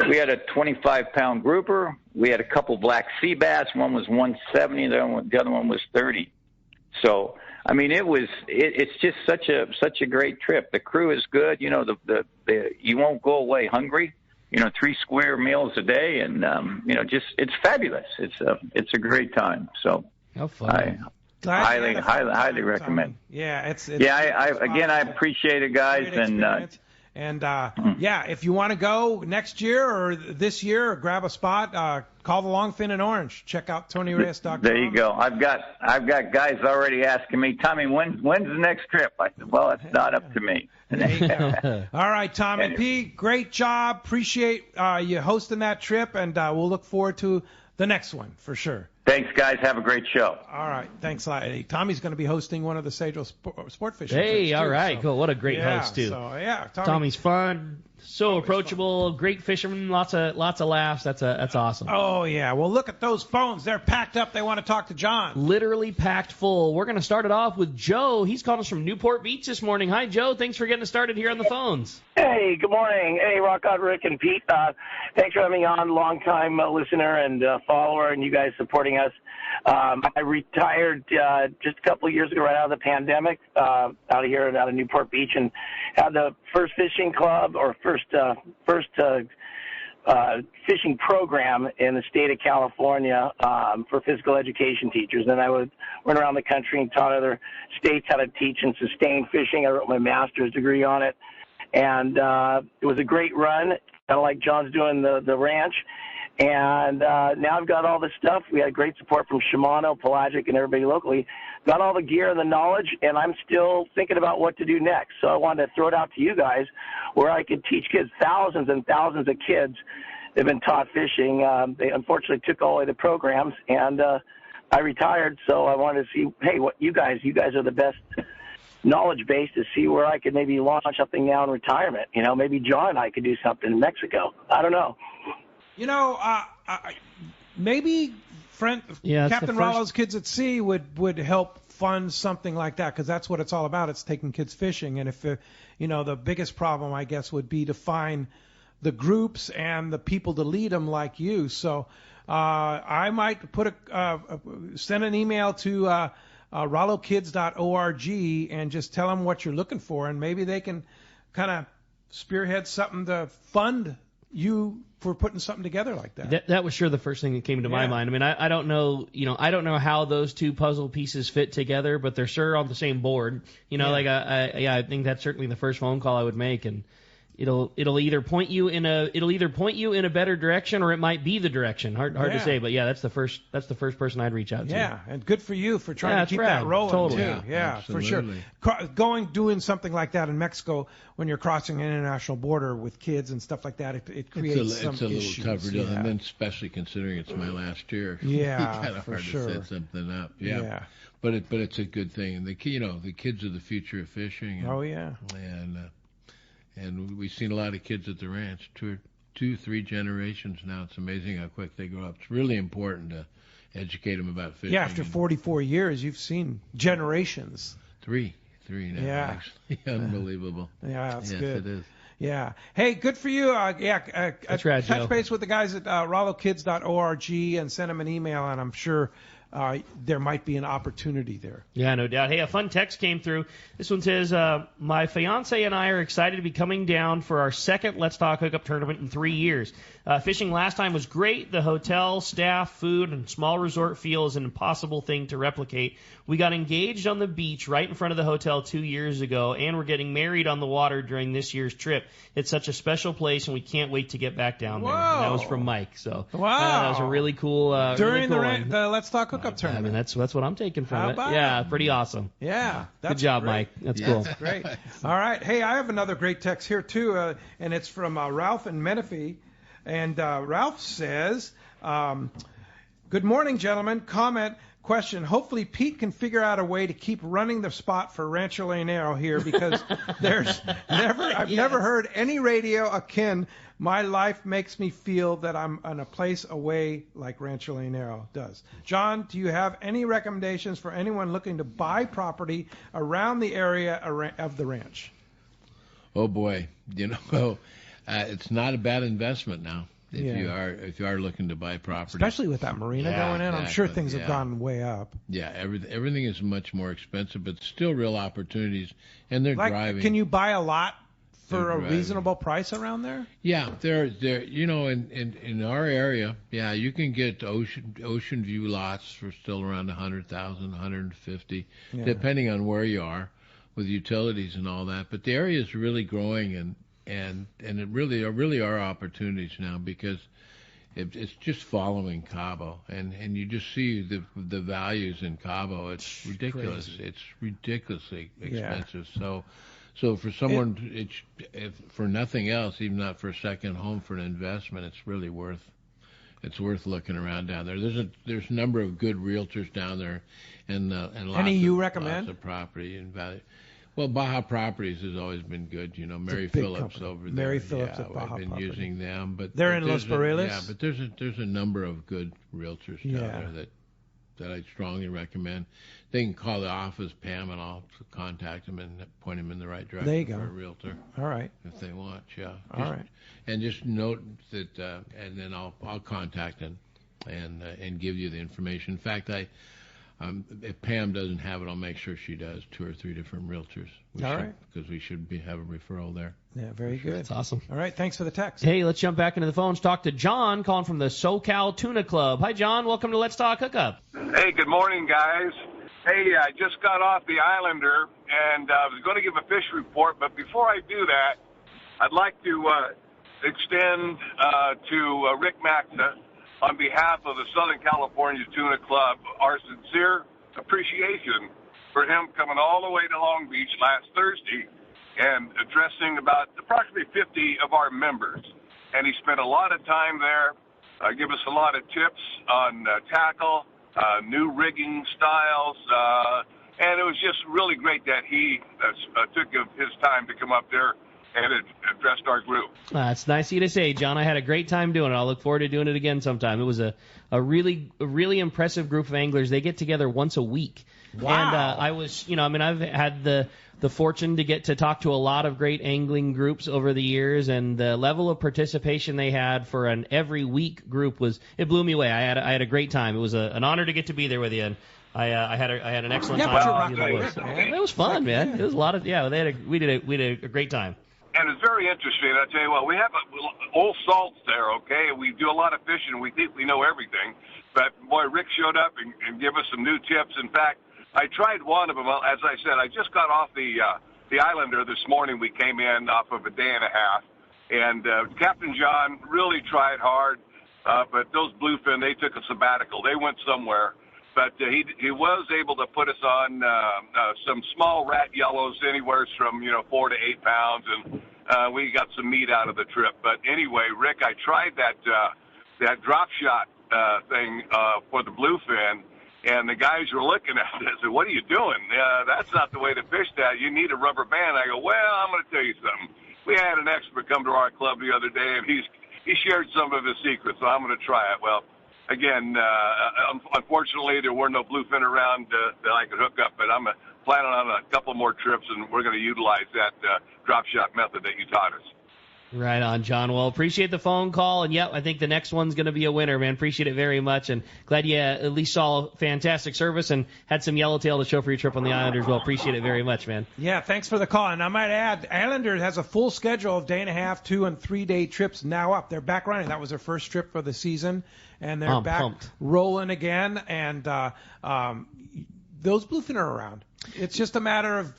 We had a 25-pound grouper. We had a couple black sea bass. One was 170, the other one was 30. So, I mean, it's just such a great trip. The crew is good. You won't go away hungry. 3 square meals a day, and it's fabulous. It's a great time. So, how fun. Highly recommend. Yeah, I appreciate it, guys, and if you want to go next year or this year, or grab a spot, call the Longfin and Orange. Check out TonyReyes.com. There you go. I've got guys already asking me, Tommy, when's the next trip? I said, well, it's not up to me. There you go. All right, Tommy P, great job. Appreciate you hosting that trip, and we'll look forward to the next one for sure. Thanks, guys. Have a great show. All right. Thanks a lot. Hey, Tommy's going to be hosting one of the Sagel Sport Fishing. Hey, all right. So, cool. What a great host, too. So, Tommy's fun, so approachable, great fisherman, lots of laughs. That's awesome. Oh, yeah. Well, look at those phones. They're packed up. They want to talk to John. Literally packed full. We're going to start it off with Joe. He's calling us from Newport Beach this morning. Hi, Joe. Thanks for getting us started here on the phones. Hey, good morning. Hey, Rock On, Rick and Pete. Thanks for having me on. Long-time listener and follower, and you guys supporting us. I retired just a couple of years ago, right out of the pandemic, out of Newport Beach, and had the first fishing club or first fishing program in the state of California for physical education teachers. And I would run around the country and taught other states how to teach and sustain fishing. I wrote my master's degree on it, and it was a great run, kind of like John's doing the ranch. And now I've got all this stuff. We had great support from Shimano, Pelagic, and everybody locally. Got all the gear and the knowledge, and I'm still thinking about what to do next. So I wanted to throw it out to you guys where I could teach kids, thousands and thousands of kids have been taught fishing. They unfortunately took away the programs, and I retired, so I wanted to see, hey, what you guys are the best knowledge base to see where I could maybe launch something now in retirement. You know, maybe John and I could do something in Mexico. I don't know. You know, maybe Captain Rollo's Kids at Sea would help fund something like that, because that's what it's all about. It's taking kids fishing. And if, the biggest problem, I guess, would be to find the groups and the people to lead them like you. So I might send an email to rollokids.org and just tell them what you're looking for, and maybe they can kind of spearhead something to fund you for putting something together like that. That was sure the first thing that came to my mind. I mean, I don't know, I don't know how those two puzzle pieces fit together, but they're sure on the same board. I think that's certainly the first phone call I would make, and it'll either point you in a better direction, or it might be the direction. Hard to say, but that's the first person I'd reach out to. Yeah, and good for you for trying to keep that rolling totally. too. Yeah, for sure. Doing something like that in Mexico when you're crossing an international border with kids and stuff like that, it creates some issues. It's a little tougher deal, and then especially considering it's my last year. Yeah, kind of hard to set something up. Yeah. But it's a good thing, and the kids are the future of fishing. And we've seen a lot of kids at the ranch, 2-3 generations now. It's amazing how quick they grow up. It's really important to educate them about fishing. Yeah, after 44 years, you've seen generations. Three now, actually. Unbelievable. Yeah, that's good. Yes, it is. Yeah. Hey, good for you. Touch base with the guys at rollokids.org and send them an email, and I'm sure there might be an opportunity there. Yeah, no doubt. Hey, a fun text came through. This one says, my fiance and I are excited to be coming down for our second Let's Talk Hookup tournament in 3 years. Fishing last time was great. The hotel, staff, food, and small resort feel is an impossible thing to replicate. We got engaged on the beach right in front of the hotel 2 years ago, and we're getting married on the water during this year's trip. It's such a special place, and we can't wait to get back down there. And that was from Mike. So that was a really cool during the Let's Talk Hookup tournament. I mean, that's what I'm taking from it. About Yeah, pretty awesome. Yeah. Good job, great. Mike. That's cool. That's great. All right. Hey, I have another great text here, too, and it's from Ralph in Menifee. And Ralph says, good morning, gentlemen. Question. Hopefully Pete can figure out a way to keep running the spot for Rancho Leonero here, because I've never heard any radio akin. My life makes me feel that I'm in a place away like Rancho Leonero does. John, do you have any recommendations for anyone looking to buy property around the area of the ranch? Oh boy, it's not a bad investment now. If you are looking to buy property, especially with that marina going in, I'm sure things have gone way up. Yeah, everything is much more expensive, but still real opportunities, and they're driving. Can you buy a lot for a reasonable price around there? Yeah, they're in our area. Yeah, you can get ocean view lots for still around 100,000, 150, depending on where you are, with utilities and all that. But the area is really growing, and it really are opportunities now, because it's just following Cabo, and you just see the values in Cabo. It's ridiculous. It's ridiculously expensive. So for someone, if for nothing else, even not for a second home, for an investment, it's really worth looking around down there. There's a number of good realtors down there, and recommend? Lots of property and value. Well, Baja Properties has always been good. Mary Phillips company. over there. Mary Phillips at Baja I've been Property. using them, but they're in Los Barriles. Yeah, but there's a number of good realtors down there that I strongly recommend. They can call the office, Pam, and I'll contact them and point them in the right direction. There you go. For a realtor. All right. If they want, All right. And just note that, and then I'll contact them and give you the information. In fact, if Pam doesn't have it, I'll make sure she does. 2 or 3 different realtors. Because we should have a referral there. Yeah, very good. That's awesome. All right, thanks for the text. Hey, let's jump back into the phones. Talk to John, calling from the SoCal Tuna Club. Hi, John. Welcome to Let's Talk Hookup. Hey, good morning, guys. Hey, I just got off the Islander, and I was going to give a fish report, but before I do that, I'd like to extend to Rick Maxa on behalf of the Southern California Tuna Club, our sincere appreciation for him coming all the way to Long Beach last Thursday and addressing about approximately 50 of our members. And he spent a lot of time there, give us a lot of tips on tackle, new rigging styles, and it was just really great that he took his time to come up there and addressed our group. It's nice of you to say, John. I had a great time doing it. I'll look forward to doing it again sometime. It was a really impressive group of anglers. They get together once a week. Wow. And I was, I've had the fortune to get to talk to a lot of great angling groups over the years, and the level of participation they had for an every week group it blew me away. I had a great time. It was an honor to get to be there with you, and I had an excellent time. It was fun, man. It was a lot of we did a great time. And it's very interesting. I tell you what, we have old salts there, okay? We do a lot of fishing. We think we know everything. But, boy, Rick showed up and gave us some new tips. In fact, I tried one of them. As I said, I just got off the Islander this morning. We came in off of a day and a half. And Captain John really tried hard. But those bluefin, they took a sabbatical. They went somewhere. But he was able to put us on some small rat yellows, anywhere from 4 to 8 pounds, and we got some meat out of the trip. But anyway, Rick, I tried that drop shot thing for the bluefin, and the guys were looking at it. I said, "What are you doing? That's not the way to fish that. You need a rubber band." I go, "Well, I'm going to tell you something. We had an expert come to our club the other day, and he shared some of his secrets, so I'm going to try it." Well, again, unfortunately, there were no bluefin around that I could hook up, but I'm planning on a couple more trips, and we're going to utilize that drop shot method that you taught us. Right on, John. Well, appreciate the phone call, and I think the next one's going to be a winner, man. Appreciate it very much, and glad you at least saw fantastic service and had some yellowtail to show for your trip on the Islanders. Well, appreciate it very much, man. Yeah, thanks for the call. And I might add, Islander has a full schedule of 1.5-day, 2- and 3-day trips now up. They're back running. That was their first trip for the season, and they're back pumped. Rolling again. And those bluefin are around. It's just a matter of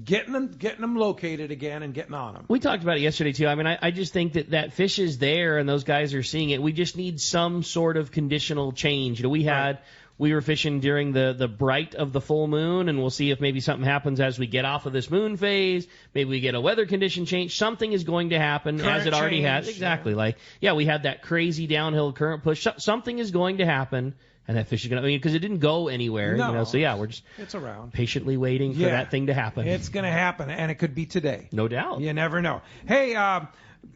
getting them located again and getting on them. We talked about it yesterday, too. I mean, I just think that fish is there and those guys are seeing it. We just need some sort of conditional change. We were fishing during the bright of the full moon, and we'll see if maybe something happens as we get off of this moon phase. Maybe we get a weather condition change. Something is going to happen, Current as it already change, has. Exactly. We had that crazy downhill current push. Something is going to happen. And that fish is going to, because it didn't go anywhere, No. So we're just It's around. patiently waiting for that thing to happen. It's going to happen, and it could be today. No doubt. You never know. Hey,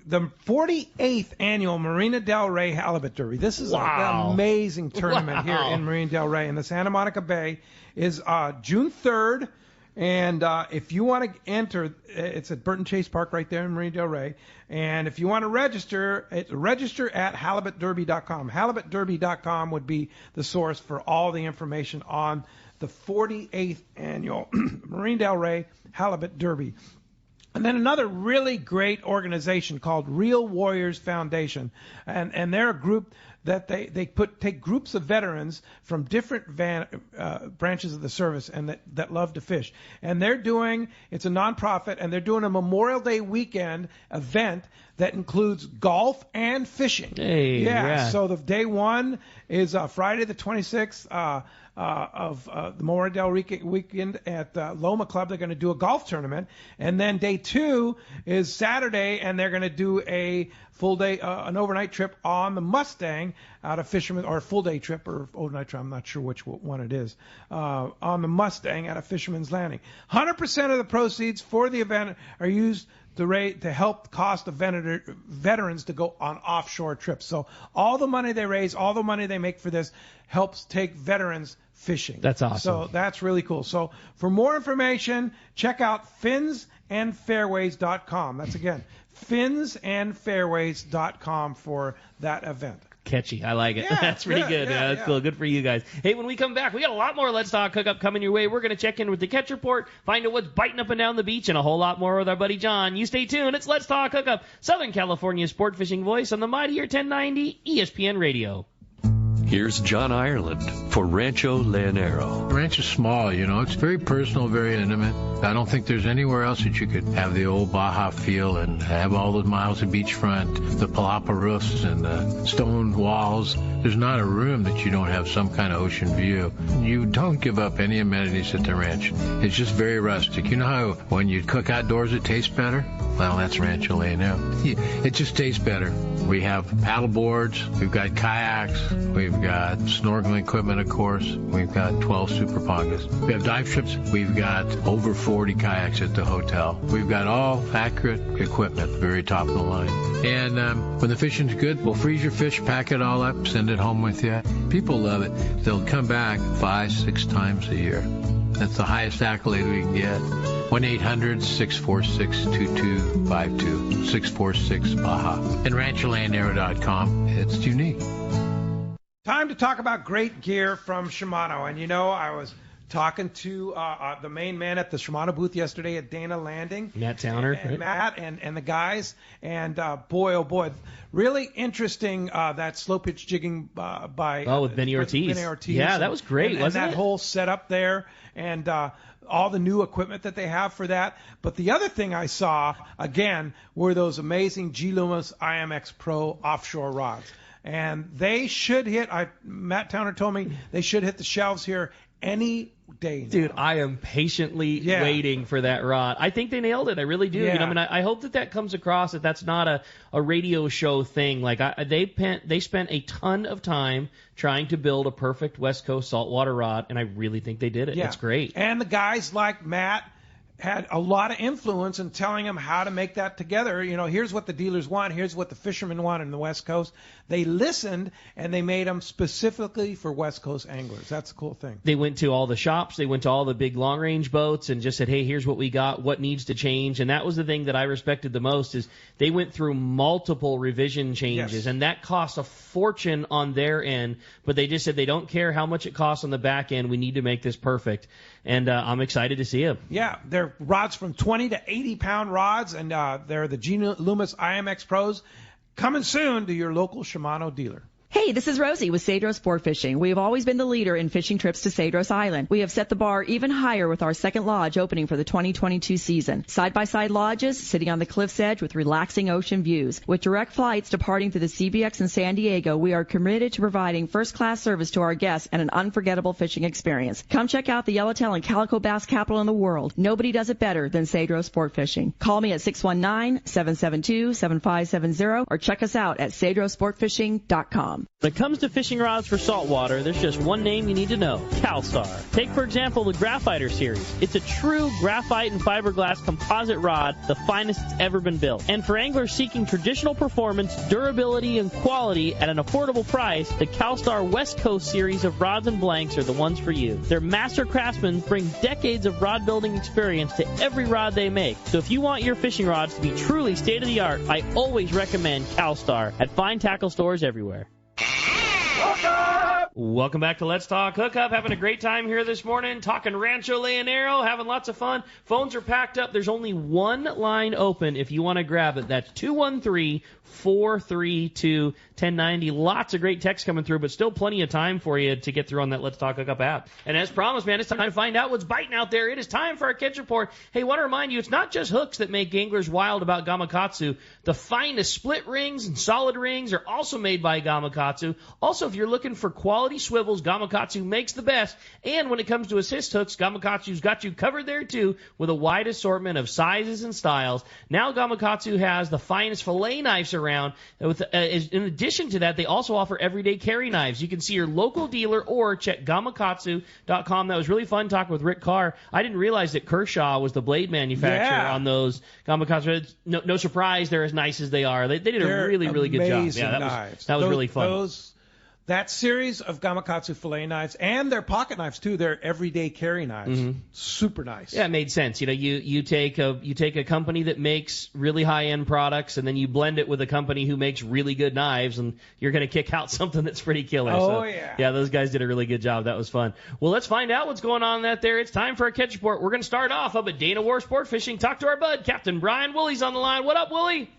the 48th annual Marina Del Rey Halibut Derby. This is an amazing tournament here in Marina Del Rey, in the Santa Monica Bay. Is June 3rd. And if you want to enter, it's at Burton Chase Park right there in Marina Del Rey. And if you want to register, register at halibutderby.com. Halibutderby.com would be the source for all the information on the 48th annual Marina Del Rey Halibut Derby. And then another really great organization called Real Warriors Foundation. And they're a group that they take groups of veterans from different branches of the service and that love to fish. And it's a nonprofit, and they're doing a Memorial Day weekend event that includes golf and fishing. Hey, yeah. So the day one is Friday the 26th of the Memorial Day weekend at Loma Club. They're going to do a golf tournament. And then day two is Saturday, and they're going to do a full day, an overnight trip on the Mustang out of Fisherman, or a full day trip or overnight trip. I'm not sure which one it is. On the Mustang out of Fisherman's Landing. 100% of the proceeds for the event are used to help cost the veterans to go on offshore trips. So all the money they raise, all the money they make for this helps take veterans fishing. That's awesome. So that's really cool. So for more information, check out finsandfairways.com. That's again, finsandfairways.com for that event. Catchy. I like it. Yeah, That's pretty good. That's cool. Good for you guys. Hey, when we come back, we got a lot more Let's Talk Hookup coming your way. We're going to check in with the catch report, find out what's biting up and down the beach, and a whole lot more with our buddy John. You stay tuned. It's Let's Talk Hookup, Southern California's sport fishing voice on the Mightier 1090 ESPN Radio. Here's John Ireland for Rancho Leonero. Ranch is small, it's very personal, very intimate. I don't think there's anywhere else that you could have the old Baja feel and have all the miles of beachfront, the palapa roofs and the stone walls. There's not a room that you don't have some kind of ocean view. You don't give up any amenities at the ranch. It's just very rustic. You know how when you cook outdoors it tastes better? Well, that's Rancho Leonero. It just tastes better. We have paddle boards, we've got kayaks, we've got snorkeling equipment, of course. We've got 12 super pongas. We have dive trips. We've got over 40 kayaks at the hotel. We've got all accurate equipment, very top of the line. And when the fishing's good, we'll freeze your fish, pack it all up, send it home with you. People love it. They'll come back 5-6 times a year. That's the highest accolade we can get. 1-800-646-2252, 646-BAJA. And RanchoLeonero.com. It's unique. Time to talk about great gear from Shimano. And I was talking to the main man at the Shimano booth yesterday at Dana Landing. Matt Towner. And Matt and the guys. And boy, oh boy, really interesting that slow pitch jigging by with Benny Ortiz. Yeah, that was great, wasn't it? And that whole setup there. And all the new equipment that they have for that. But the other thing I saw, again, were those amazing G. Loomis IMX Pro offshore rods. And they should hit, Matt Towner told me, they should hit the shelves here any day now. Dude, I am patiently waiting for that rod. I think they nailed it. I really do. Yeah. I hope that comes across, that that's not a radio show thing. Like they spent a ton of time trying to build a perfect West Coast saltwater rod, and I really think they did it. Yeah. It's great. And the guys like Matt had a lot of influence in telling them how to make that together. Here's what the dealers want. Here's what the fishermen want in the West Coast. They listened, and they made them specifically for West Coast anglers. That's a cool thing. They went to all the shops. They went to all the big long-range boats and just said, hey, here's what we got, what needs to change. And that was the thing that I respected the most is they went through multiple revision changes, Yes. and that cost a fortune on their end. But they just said they don't care how much it costs on the back end. We need to make this perfect. And I'm excited to see them. Yeah, they're rods from 20 to 80-pound rods, and they're the G. Loomis IMX Pros. Coming soon to your local Shimano dealer. Hey, this is Rosie with Cedros Sport Fishing. We have always been the leader in fishing trips to Cedros Island. We have set the bar even higher with our second lodge opening for the 2022 season. Side-by-side lodges sitting on the cliff's edge with relaxing ocean views. With direct flights departing to the CBX in San Diego, we are committed to providing first-class service to our guests and an unforgettable fishing experience. Come check out the yellowtail and calico bass capital in the world. Nobody does it better than Cedros Sport Fishing. Call me at 619-772-7570 or check us out at cedrosportfishing.com. When it comes to fishing rods for saltwater, there's just one name you need to know, CalStar. Take, for example, the Graphiter series. It's a true graphite and fiberglass composite rod, the finest it's ever been built. And for anglers seeking traditional performance, durability, and quality at an affordable price, the CalStar West Coast series of rods and blanks are the ones for you. Their master craftsmen bring decades of rod building experience to every rod they make. So if you want your fishing rods to be truly state-of-the-art, I always recommend CalStar at fine tackle stores everywhere. Welcome back to Let's Talk Hookup. Having a great time here this morning, talking Rancho Leonero, having lots of fun. Phones are packed up. There's only one line open if you want to grab it. That's 213-432-1090. Lots of great texts coming through, but still plenty of time for you to get through on that Let's Talk Hookup app. And as promised, man, it's time to find out what's biting out there. It is time for our catch report. Hey, want to remind you, it's not just hooks that make anglers wild about Gamakatsu. The finest split rings and solid rings are also made by Gamakatsu. Also, if you're looking for quality swivels, Gamakatsu makes the best. And when it comes to assist hooks, Gamakatsu's got you covered there too with a wide assortment of sizes and styles. Now Gamakatsu has the finest fillet knives around. In addition to that, they also offer everyday carry knives. You can see your local dealer or check Gamakatsu.com. That was really fun talking with Rick Carr. I didn't realize that Kershaw was the blade manufacturer on those Gamakatsu. No surprise, they're as nice as they are. They did a really, really good job. Yeah, that was really fun. That series of Gamakatsu fillet knives and their pocket knives too, they're everyday carry knives. Mm-hmm. Super nice. Yeah, it made sense. You take a company that makes really high end products and then you blend it with a company who makes really good knives and you're going to kick out something that's pretty killer. Yeah, those guys did a really good job. That was fun. Well, let's find out what's going on out there. It's time for a catch report. We're going to start off up at Dana War Sport Fishing. Talk to our bud, Captain Brian Woolley's on the line. What up, Woolley?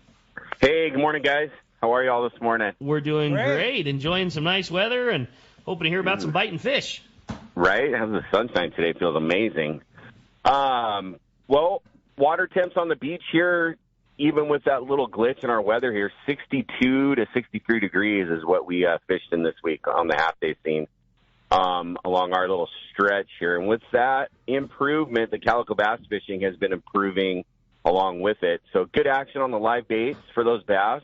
Hey, good morning, guys. How are you all this morning? We're doing great. Enjoying some nice weather and hoping to hear about some biting fish. Right? Having the sunshine today feels amazing. Well, water temps on the beach here, even with that little glitch in our weather here, 62 to 63 degrees is what we fished in this week on the half-day scene along our little stretch here. And with that improvement, the calico bass fishing has been improving along with it. So good action on the live baits for those bass.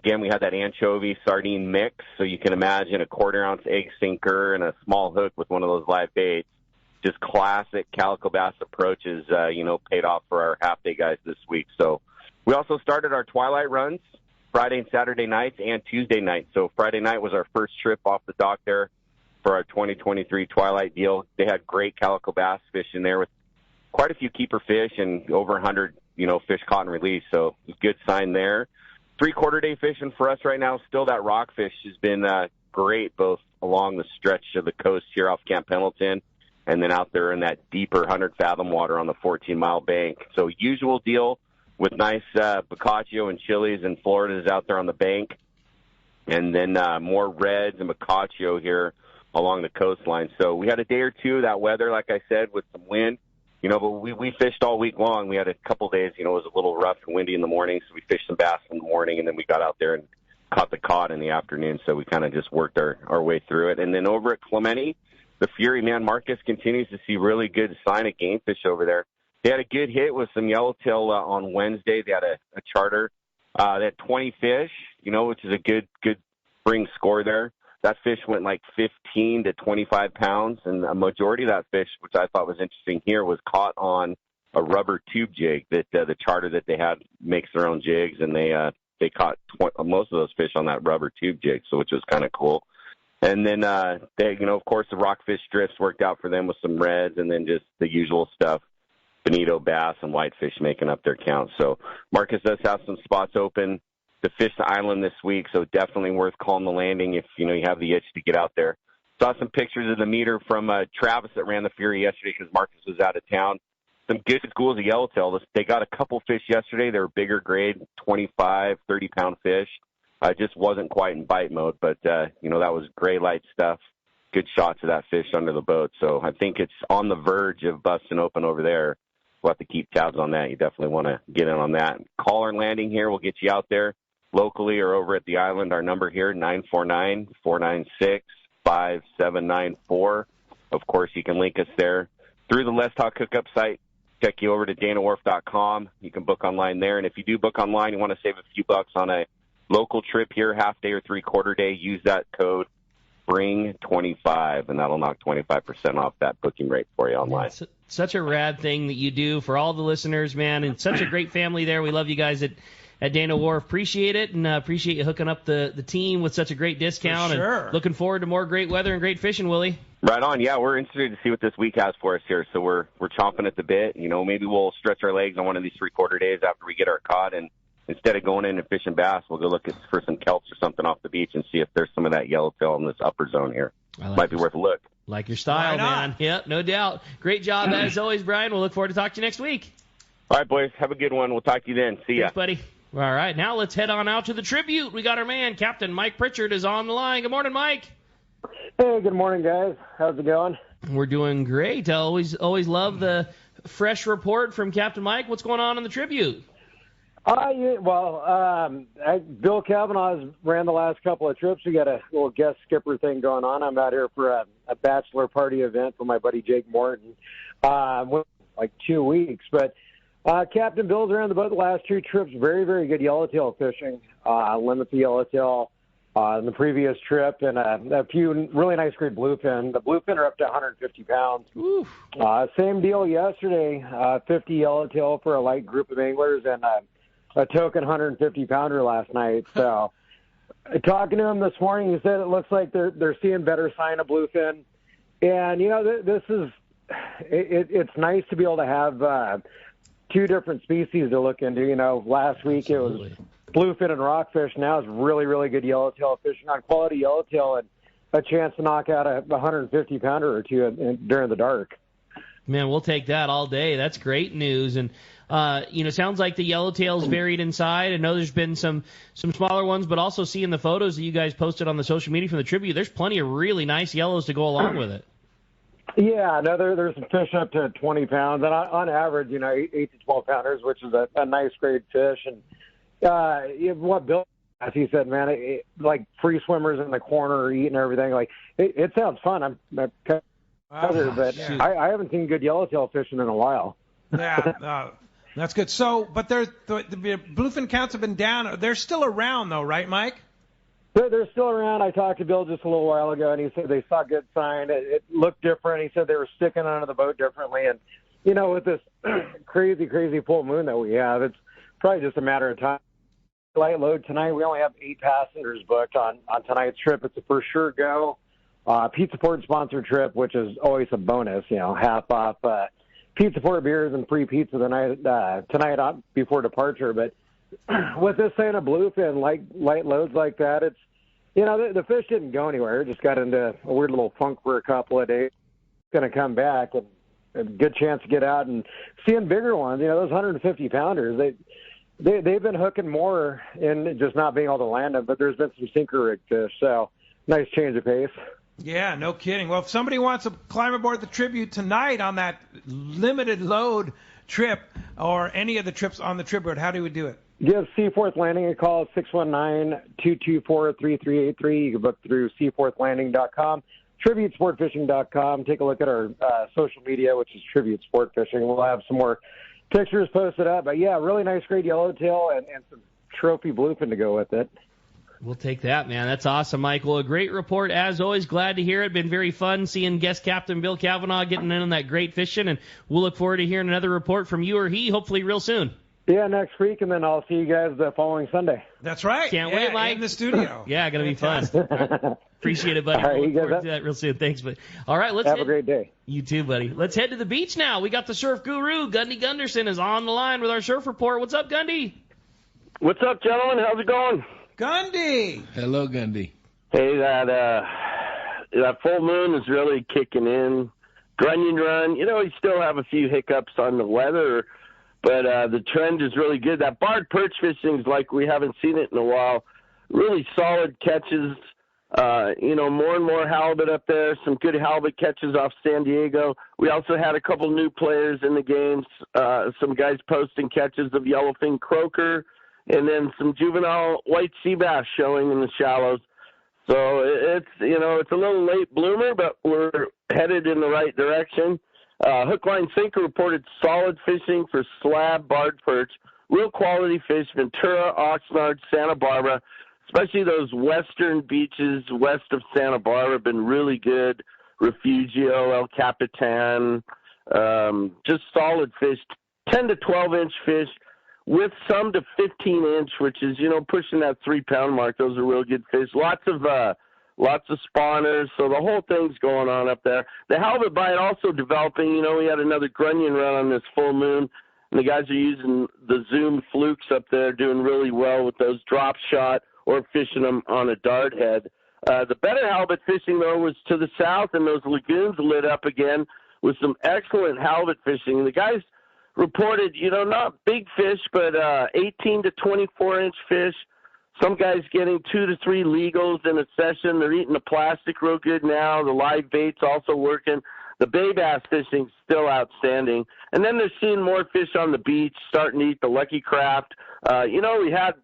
Again, we had that anchovy sardine mix, so you can imagine a quarter-ounce egg sinker and a small hook with one of those live baits. Just classic calico bass approaches, paid off for our half-day guys this week. So we also started our twilight runs Friday and Saturday nights and Tuesday nights. So Friday night was our first trip off the dock there for our 2023 twilight deal. They had great calico bass fish in there with quite a few keeper fish and over 100, fish caught and released. So it's a good sign there. 3/4 day fishing for us right now. Still that rockfish has been great both along the stretch of the coast here off Camp Pendleton and then out there in that deeper 100-fathom water on the 14-mile bank. So usual deal with nice Boccaccio and chilies and Floridas out there on the bank. And then more reds and Boccaccio here along the coastline. So we had a day or two of that weather, like I said, with some wind. But we fished all week long. We had a couple days, it was a little rough and windy in the morning, so we fished some bass in the morning, and then we got out there and caught the cod in the afternoon, so we kind of just worked our way through it. And then over at Clemente, the Fury, man, Marcus continues to see really good sign of game fish over there. They had a good hit with some yellowtail on Wednesday. They had a charter. They had 20 fish, which is a good spring score there. That fish went like 15 to 25 pounds, and a majority of that fish, which I thought was interesting here, was caught on a rubber tube jig that the charter that they had makes their own jigs, and they caught most of those fish on that rubber tube jig, so which was kind of cool. And then they, of course, the rockfish strips worked out for them with some reds, and then just the usual stuff, bonito bass and whitefish making up their count. So Marcus does have some spots open to fish the island this week, so definitely worth calling the landing if you have the itch to get out there. Saw some pictures of the meter from Travis that ran the Fury yesterday because Marcus was out of town. Some good schools of yellowtail. They got a couple fish yesterday. They were bigger grade, 25, 30-pound fish. Just wasn't quite in bite mode, but that was gray light stuff. Good shots of that fish under the boat. So I think it's on the verge of busting open over there. We'll have to keep tabs on that. You definitely want to get in on that. Call our landing here. We'll get you out there locally or over at the island. Our number here, 949-496-5794. Of course, you can link us there through the Let's Talk Hookup site. Check you over to danawharf.com. You can book online there. And if you do book online, you want to save a few bucks on a local trip here, half day or 3/4 day, use that code SPRING25, and that'll knock 25% off that booking rate for you online. It's such a rad thing that you do for all the listeners, man, and such a great family there. We love you guys at Dana Wharf. Appreciate it, and appreciate you hooking up the team with such a great discount. Sure. And looking forward to more great weather and great fishing, Willie. Right on. Yeah, we're interested to see what this week has for us here. So we're chomping at the bit. Maybe we'll stretch our legs on one of these 3/4 days after we get our cod, and instead of going in and fishing bass, we'll go look for some kelps or something off the beach and see if there's some of that yellowtail in this upper zone here. Might be worth a look. Like your style, man. Yep, no doubt. Great job as always, Brian. We'll look forward to talking to you next week. All right, boys. Have a good one. We'll talk to you then. See ya. Thanks, buddy. All right, now let's head on out to the tribute. We got our man, Captain Mike Pritchard, is on the line. Good morning, Mike. Hey, good morning, guys. How's it going? We're doing great. I always love the fresh report from Captain Mike. What's going on in the tribute? Bill Kavanaugh's ran the last couple of trips. We got a little guest skipper thing going on. I'm out here for a bachelor party event for my buddy Jake Morton. Like 2 weeks, but Captain Bill's ran the boat the last 2 trips. Very, very good yellowtail fishing. Limit the yellowtail in the previous trip, and a few really nice great bluefin. The bluefin are up to 150 pounds. Same deal yesterday, 50 yellowtail for a light group of anglers, and a token 150-pounder last night. So talking to him this morning, he said it looks like they're seeing better sign of bluefin. And, this is it's nice to be able to have 2 different species to look into. Last week it was bluefin and rockfish. Now it's really, really good yellowtail fishing on quality yellowtail and a chance to knock out a 150-pounder or 2 during the dark. Man, we'll take that all day. That's great news. And, sounds like the yellowtail's varied in size. I know there's been some smaller ones, but also seeing the photos that you guys posted on the social media from the tribute, there's plenty of really nice yellows to go along with it. Yeah, no, there's some fish up to 20 pounds, and on average, 8 to 12 pounders, which is a nice grade fish. And what Bill, as he said, man, like free swimmers in the corner eating everything, like it sounds fun. I haven't seen good yellowtail fishing in a while. Yeah, that's good. So, but the bluefin counts have been down. They're still around, though, right, Mike? They're still around. I talked to Bill just a little while ago, and he said they saw good sign. It looked different. He said they were sticking onto the boat differently. And, with this crazy full moon that we have, it's probably just a matter of time. Light load tonight. We only have 8 passengers booked on tonight's trip. It's a for sure go. Pizza Port sponsored trip, which is always a bonus, half off Pizza Port beers and free pizza tonight before departure. But with this saying a bluefin, light loads like that, it's, the fish didn't go anywhere. It just got into a weird little funk for a couple of days. It's going to come back, and a good chance to get out and seeing bigger ones. Those 150 pounders, they've been hooking more and just not being able to land them, but there's been some sinker rig fish, so nice change of pace. Yeah, no kidding. Well, if somebody wants to climb aboard the Tribute tonight on that limited load trip or any of the trips on the Tribute, how do we do it? Give Seaforth Landing a call at 619-224-3383. You can book through seaforthlanding.com, tributesportfishing.com. Take a look at our social media, which is Tribute Sport Fishing. We'll have some more pictures posted up. But, yeah, really nice great yellowtail and some trophy bluefin to go with it. We'll take that, man. That's awesome, Michael. A great report, as always. Glad to hear it. Been very fun seeing guest captain Bill Cavanaugh getting in on that great fishing, and we'll look forward to hearing another report from you or he, hopefully real soon. Yeah, next week, and then I'll see you guys the following Sunday. That's right. Can't wait, Mike. In the studio. Yeah, going to be fun. Appreciate it, buddy. All right, we'll look forward to that real soon. Thanks, buddy. All right, let's have a great day. You too, buddy. Let's head to the beach now. We got the surf guru, Gundy Gunderson, is on the line with our surf report. What's up, Gundy? What's up, gentlemen? How's it going? Gundy. Hello, Gundy. Hey, that full moon is really kicking in. Grunion Run, you still have a few hiccups on the weather, but the trend is really good. That barred perch fishing is like we haven't seen it in a while. Really solid catches. More and more halibut up there. Some good halibut catches off San Diego. We also had a couple new players in the games. Some guys posting catches of yellowfin croaker, and then some juvenile white sea bass showing in the shallows. So it's a little late bloomer, but we're headed in the right direction. Hook, line, sinker reported solid fishing for slab barred perch, real quality fish, Ventura, Oxnard, Santa Barbara, especially those western beaches west of Santa Barbara have been really good. Refugio, El Capitan, just solid fish, 10 to 12-inch fish with some to 15-inch, which is, pushing that 3-pound mark. Those are real good fish. Lots of spawners, so the whole thing's going on up there. The halibut bite also developing. We had another grunion run on this full moon, and the guys are using the Zoom flukes up there, doing really well with those drop shot or fishing them on a dart head. The better halibut fishing, though, was to the south, and those lagoons lit up again with some excellent halibut fishing. The guys reported, not big fish, but 18 to 24-inch fish. Some guys getting 2 to 3 legals in a session. They're eating the plastic real good now. The live bait's also working. The bay bass fishing's still outstanding. And then they're seeing more fish on the beach, starting to eat the lucky craft. We had,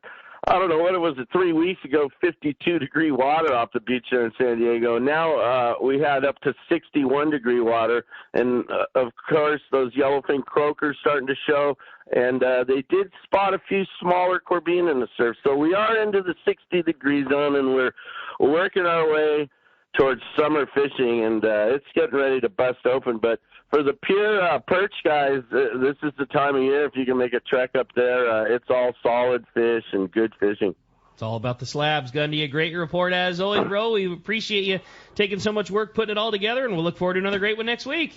3 weeks ago, 52-degree water off the beach there in San Diego. Now we had up to 61-degree water. And, of course, those yellowfin croakers starting to show. And they did spot a few smaller corbina in the surf. So we are into the 60-degree zone, and we're working our way towards summer fishing, and it's getting ready to bust open. But for the pure perch guys, this is the time of year. If you can make a trek up there, it's all solid fish and good fishing. It's all about the slabs, Gundy. A great report as always, bro. We appreciate you taking so much work putting it all together, and we'll look forward to another great one next week.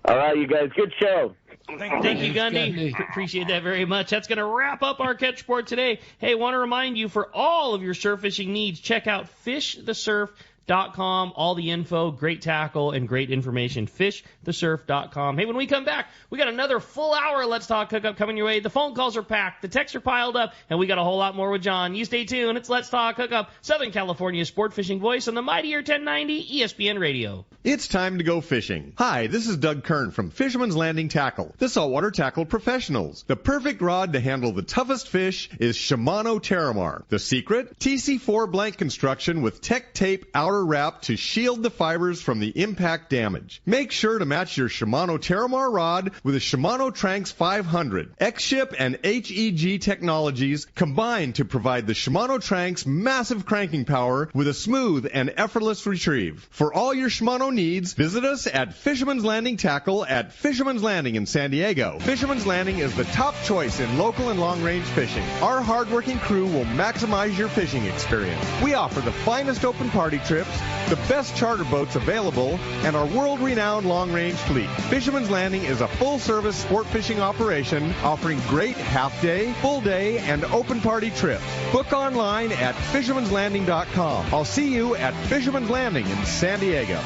All right, you guys. Good show. Thank you, Gundy. Appreciate that very much. That's going to wrap up our catch report today. Hey, want to remind you, for all of your surf fishing needs, check out fishthesurf.com. fishthesurf.com. All the info, great tackle, and great information. Fishthesurf.com. Hey, when we come back, we got another full hour of Let's Talk Hookup coming your way. The phone calls are packed, the texts are piled up, and we got a whole lot more with John. You stay tuned. It's Let's Talk Hookup, Southern California's sport fishing voice on the mightier 1090 ESPN Radio. It's time to go fishing. Hi, this is Doug Kern from Fisherman's Landing Tackle, the saltwater tackle professionals. The perfect rod to handle the toughest fish is Shimano Terramar. The secret? TC4 blank construction with Tech Tape outer wrap to shield the fibers from the impact damage. Make sure to match your Shimano Terramar rod with a Shimano Tranx 500. X-Ship and HEG technologies combine to provide the Shimano Tranx massive cranking power with a smooth and effortless retrieve. For all your Shimano needs, visit us at Fisherman's Landing Tackle at Fisherman's Landing in San Diego. Fisherman's Landing is the top choice in local and long-range fishing. Our hard-working crew will maximize your fishing experience. We offer the finest open party trips, the best charter boats available, and our world-renowned long-range fleet. Fisherman's Landing is a full-service sport fishing operation offering great half-day, full-day, and open party trips. Book online at fishermanslanding.com. I'll see you at Fisherman's Landing in San Diego.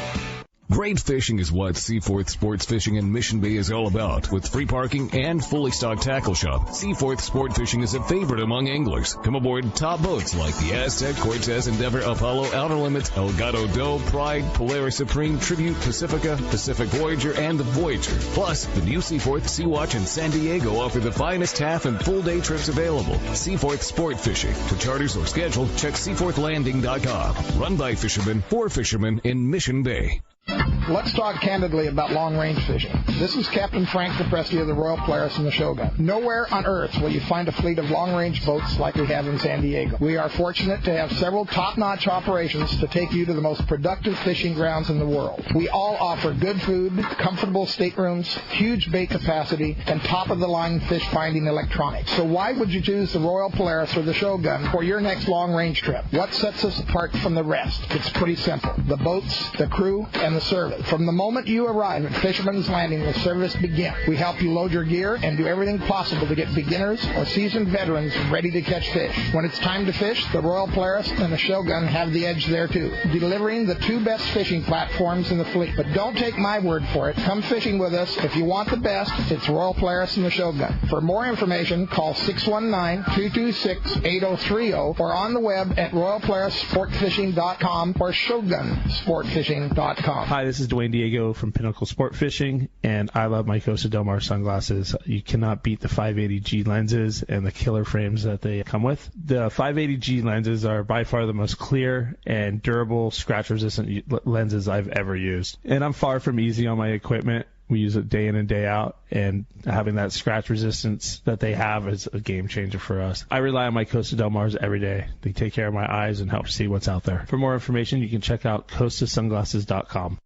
Great fishing is what Seaforth Sports Fishing in Mission Bay is all about. With free parking and fully stocked tackle shop, Seaforth Sport Fishing is a favorite among anglers. Come aboard top boats like the Aztec, Cortez, Endeavor, Apollo, Outer Limits, Elgato Doe, Pride, Polaris Supreme, Tribute, Pacifica, Pacific Voyager, and the Voyager. Plus, the new Seaforth Sea Watch in San Diego offer the finest half and full day trips available. Seaforth Sport Fishing. For charters or schedule, check seaforthlanding.com. Run by fishermen for fishermen in Mission Bay. Let's talk candidly about long-range fishing. This is Captain Frank Capresti of the Royal Polaris and the Shogun. Nowhere on earth will you find a fleet of long-range boats like we have in San Diego. We are fortunate to have several top-notch operations to take you to the most productive fishing grounds in the world. We all offer good food, comfortable staterooms, huge bait capacity, and top-of-the-line fish-finding electronics. So why would you choose the Royal Polaris or the Shogun for your next long-range trip? What sets us apart from the rest? It's pretty simple. The boats, the crew, and the service. From the moment you arrive at Fisherman's Landing, the service begins. We help you load your gear and do everything possible to get beginners or seasoned veterans ready to catch fish. When it's time to fish, the Royal Polaris and the Shogun have the edge there too, delivering the two best fishing platforms in the fleet. But don't take my word for it. Come fishing with us. If you want the best, it's Royal Polaris and the Shogun. For more information, call 619-226-8030 or on the web at royalpolarissportfishing.com or shogunsportfishing.com. Hi, this is Dwayne Diego from Pinnacle Sport Fishing, and I love my Costa Del Mar sunglasses. You cannot beat the 580G lenses and the killer frames that they come with. The 580G lenses are by far the most clear and durable scratch-resistant lenses I've ever used. And I'm far from easy on my equipment. We use it day in and day out, and having that scratch resistance that they have is a game changer for us. I rely on my Costa Del Mars every day. They take care of my eyes and help see what's out there. For more information, you can check out CostaSunglasses.com.